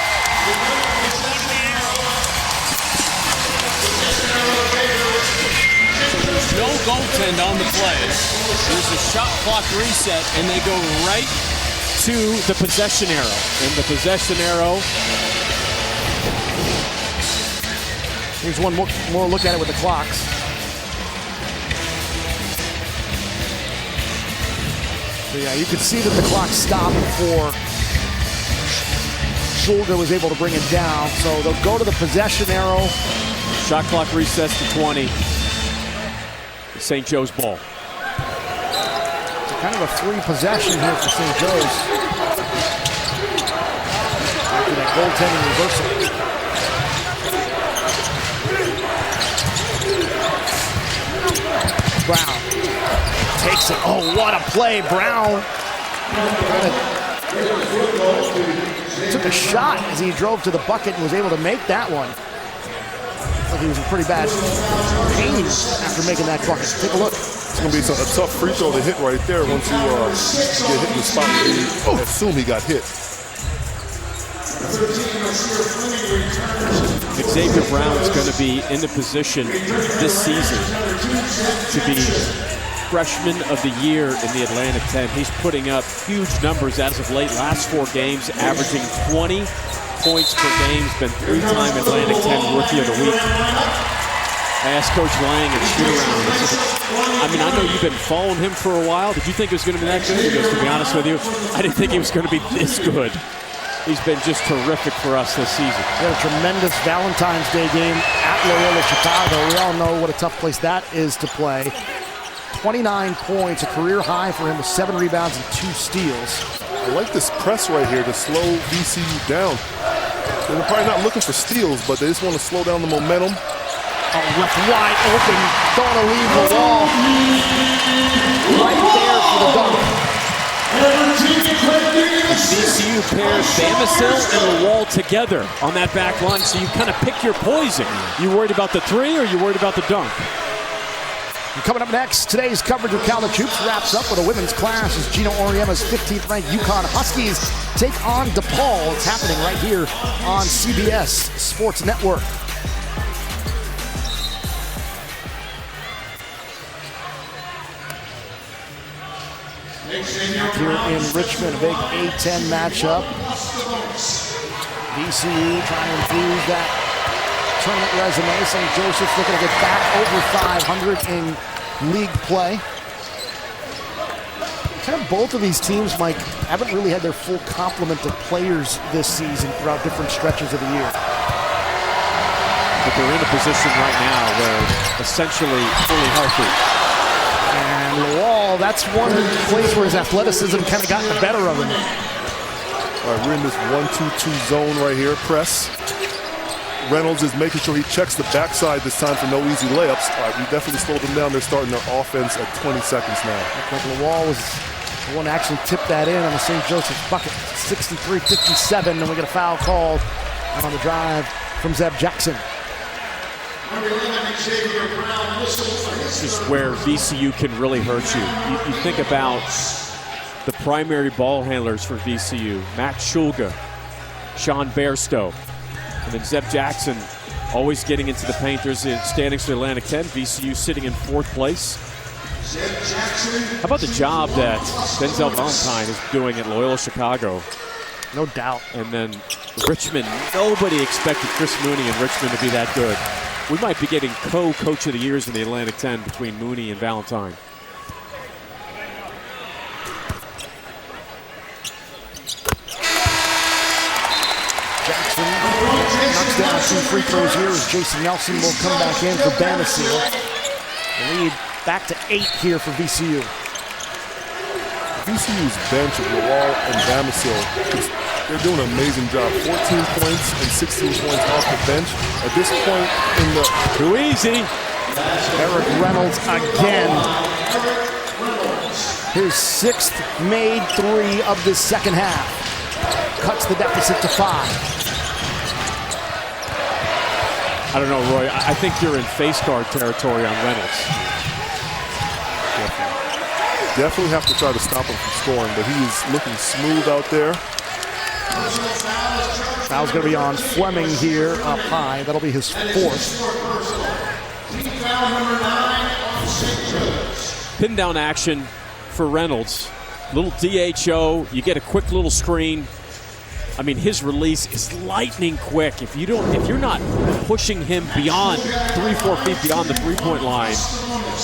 There's no goaltend on the play. There's a shot clock reset, and they go right
To the possession arrow. And the possession arrow.
Here's one more look at it with the clocks. So yeah, you could see that the clock stopped before Schulger was able to bring it down. So they'll go to the possession arrow.
Shot clock resets to 20. St. Joe's ball.
So kind of a free possession here for St. Joe's. After that goaltending reversal. Brown takes it. Oh, what a play, Brown. Took a shot as he drove to the bucket and was able to make that one. Like he was in pretty bad pain after making that bucket. Take a look.
It's going to be a tough free throw to hit right there once you get hit in the spot. I assume he got hit.
Xavier Brown's going to be in the position this season to be freshman of the year in the Atlantic 10. He's putting up huge numbers as of late. Last 4 games, averaging 20 points per game. He's been 3-time Atlantic 10 Rookie of the Week. I asked Coach Lang at shoot-around. I mean, I know you've been following him for a while. Did you think it was going to be that good? He goes, to be honest with you, I didn't think he was going to be this good. He's been just terrific for us this season.
We had a tremendous Valentine's Day game at Loyola Chicago. We all know what a tough place that is to play. 29 points, a career high for him with 7 rebounds and 2 steals.
I like this press right here to slow VCU down. They're probably not looking for steals, but they just want to slow down the momentum.
Oh, left wide open, don't want to leave the wall. Right there for the dunk.
VCU pairs Bamisile and Lall together on that back line, so you kind of pick your poison. You worried about the 3 or you worried about the dunk?
And coming up next, today's coverage of college hoops wraps up with a women's clash as Gino Auriemma's 15th-ranked UConn Huskies take on DePaul. It's happening right here on CBS Sports Network. Here in Richmond, a big A-10 matchup. VCU trying to improve that tournament resume. St. Joseph's looking to get back over 500 in league play. Kind of both of these teams, Mike, haven't really had their full complement of players this season throughout different stretches of the year.
But they're in a position right now where essentially fully healthy.
And Lall, that's one place where his athleticism kind of got the better of him.
All right, we're in this 1-2-2 zone right here, press. Reynolds is making sure he checks the backside this time for no easy layups. All right, we definitely slowed them down. They're starting their offense at 20 seconds now.
Lall was the one to actually tip that in on the St. Joseph's bucket. 63-57, and we get a foul called on the drive from Zeb Jackson.
This is where VCU can really hurt you. You think about the primary ball handlers for VCU, Matt Shulga, Sean Bairstow, and then Zeb Jackson always getting into the paint. There's the standings for Atlantic 10, VCU sitting in 4th place. How about the job that Denzel Valentine is doing at Loyola Chicago?
No doubt.
And then Richmond, nobody expected Chris Mooney in Richmond to be that good. We might be getting co-coach of the years in the Atlantic 10 between Mooney and Valentine.
Jackson knocks down 2 free throws here as Jason Nelson will come back in for Bamisile. The lead back to 8 here for VCU.
VCU's bench of Lall and Bamisile, they're doing an amazing job. 14 points and 16 points off the bench. At this point in the...
Too easy.
Eric Reynolds again. His 6th made 3 of the second half. Cuts the deficit to 5.
I don't know, Roy. I think you're in face guard territory on Reynolds.
Definitely have to try to stop him from scoring, but he is looking smooth out there.
Foul's going to be on Fleming here up high. That'll be his 4th.
Pin down action for Reynolds. Little DHO. You get a quick little screen. I mean, his release is lightning quick. If you're not pushing him beyond 3-4 feet beyond the 3-point line,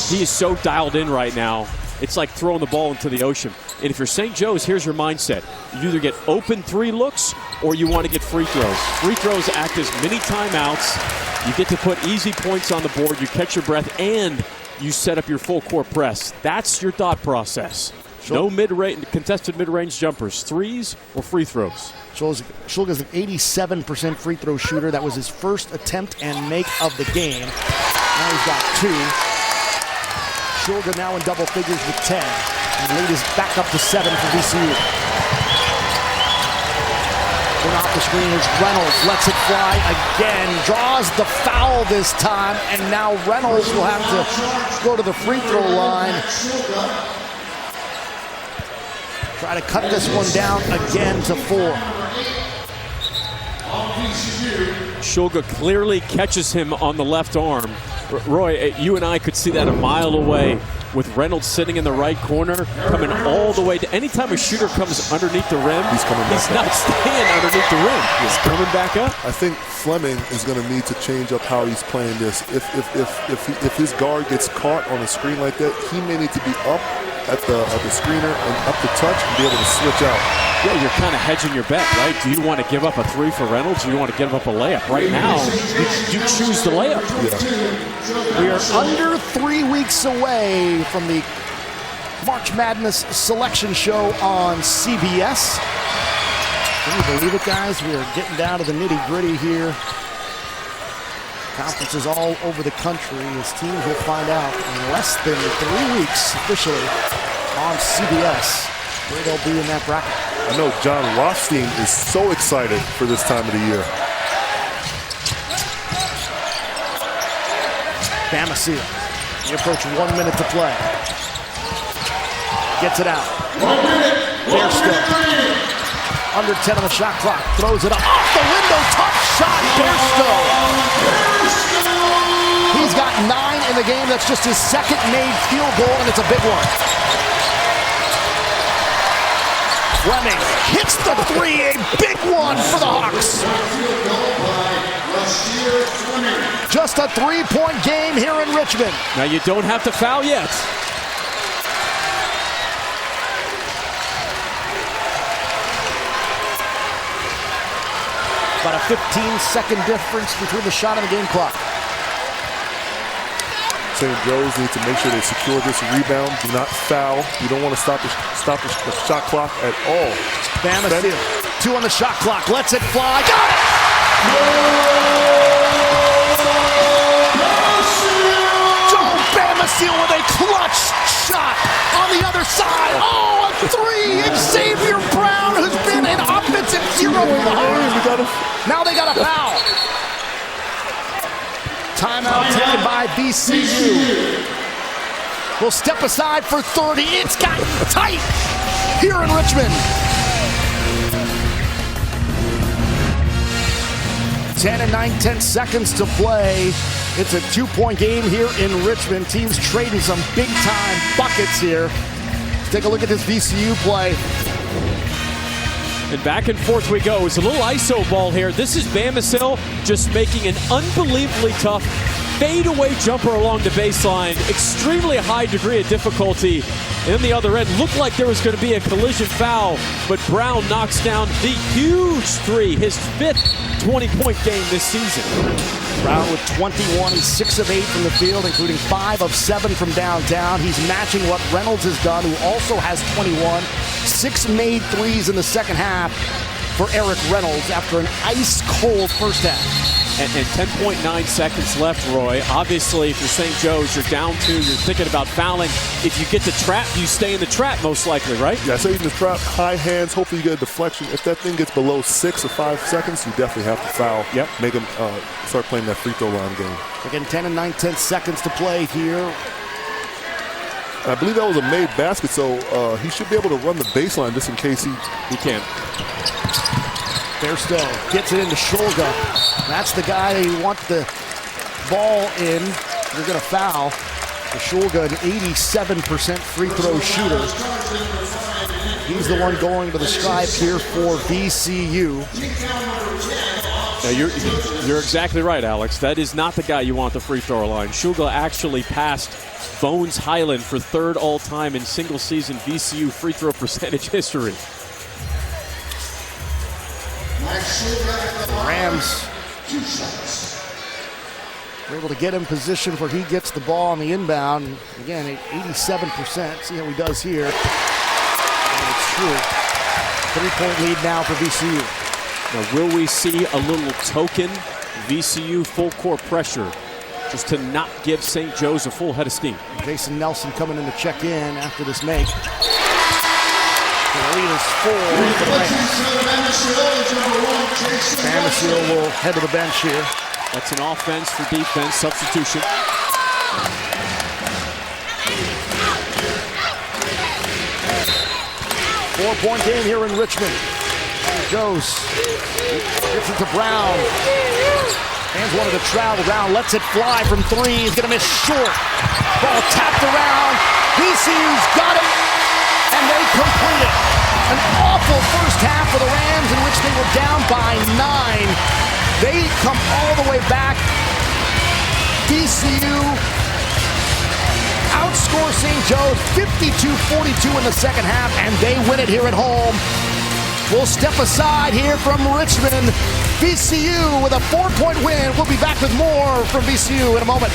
he is so dialed in right now. It's like throwing the ball into the ocean. And if you're St. Joe's, here's your mindset. You either get open 3 looks or you want to get free throws. Free throws act as mini timeouts. You get to put easy points on the board. You catch your breath and you set up your full court press. That's your thought process. No contested mid-range jumpers, 3s or free throws.
Shulga's an 87% free throw shooter. That was his first attempt and make of the game. Now he's got 2. Shulga now in double figures with 10. And the lead is back up to 7 for VCU. Going off the screen is Reynolds. Lets it fly again. Draws the foul this time. And now Reynolds will have to go to the free throw line. Try to cut this one down again to 4.
Shulga clearly catches him on the left arm. Roy, you and I could see that a mile away with Reynolds sitting in the right corner, coming all the way to anytime a shooter comes underneath the rim, he's not staying underneath the rim. He's coming back up.
I think Fleming is going to need to change up how he's playing this. If his guard gets caught on a screen like that, he may need to be up at the screener and up the touch and be able to switch out.
Yeah, you're kind of hedging your bet, right? Do you want to give up a 3 for Reynolds or do you want to give up a layup? Right now, you choose the layup.
Yeah.
We are under 3 weeks away from the March Madness selection show on CBS. Can you believe it, guys? We are getting down to the nitty-gritty here. Conferences all over the country as teams will find out in less than 3 weeks officially on CBS where they'll be in that bracket.
I know John Rothstein is so excited for this time of the year.
Bamisile We approach 1 minute to play. Gets it out. Bairstow. Under 10 on the shot clock. Throws it up. Off the window. Tough shot. Bairstow. He's got 9 in the game. That's just his second made field goal, and it's a big one. Fleming hits the three. A big one for the Hawks. Just a 3-point game here in Richmond.
Now you don't have to foul yet.
About a 15-second difference between the shot and the game clock.
St. Joe's need to make sure they secure this rebound. Do not foul. You don't want to stop the shot clock at all.
Bamisile, 2 on the shot clock. Lets it fly. Got it! Joe Bamisile with a clutch shot on the other side. Oh, a 3! Xavier Brown, who's been an offensive zero for the Hawks. Now they got a foul. Timeout taken by VCU. We'll step aside for 30. It's got tight here in Richmond. 10 and 9/10 seconds to play. It's a 2-point game here in Richmond. Teams trading some big-time buckets here. Let's take a look at this VCU play.
And back and forth we go. It's a little ISO ball here. This is Bamisile just making an unbelievably tough fadeaway jumper along the baseline. Extremely high degree of difficulty. And the other end looked like there was going to be a collision foul, but Brown knocks down the huge 3, his 5th 20-point game this season.
Brown with 21, he's 6 of 8 from the field, including 5 of 7 from downtown. He's matching what Reynolds has done, who also has 21. 6 made threes in the second half for Eric Reynolds after an ice-cold first half.
And 10.9 seconds left, Roy. Obviously, if you're St. Joe's, you're down 2, you're thinking about fouling. If you get the trap, you stay in the trap most likely, right?
Yeah, stay in the trap, high hands, hopefully you get a deflection. If that thing gets below 6 or 5 seconds, you definitely have to foul.
Yep.
Make them start playing that free throw line game.
Again, 10 and 9/10 seconds to play here.
I believe that was a made basket, so he should be able to run the baseline just in case he
can.
Bairstow gets it into Shulga. That's the guy that you want the ball in. You're going to foul. Shulga, an 87% free throw shooter. He's the one going to the stripe here for VCU.
Now you're exactly right, Alex. That is not the guy you want the free throw line. Shulga actually passed Bones Highland for 3rd all-time in single-season VCU free throw percentage history.
Rams are able to get him positioned where he gets the ball on the inbound. Again, 87%. See how he does here. And it's true. 3-point lead now for VCU.
Now, will we see a little token VCU full court pressure just to not give St. Joe's a full head of steam?
Jason Nelson coming in to check in after this make. The lead is 4 for the Rams. Bamisile will head to the bench here.
That's an offense for defense substitution.
4-point game here in Richmond. Goes. Gets it to Brown. Fans wanted to travel. Brown lets it fly from 3. He's going to miss short. Ball tapped around. VCU's got it. And they complete it. An awful first half for the Rams in which they were down by 9. They come all the way back. VCU outscore St. Joe's 52-42 in the second half, and they win it here at home. We'll step aside here from Richmond. VCU with a 4-point win. We'll be back with more from VCU in a moment.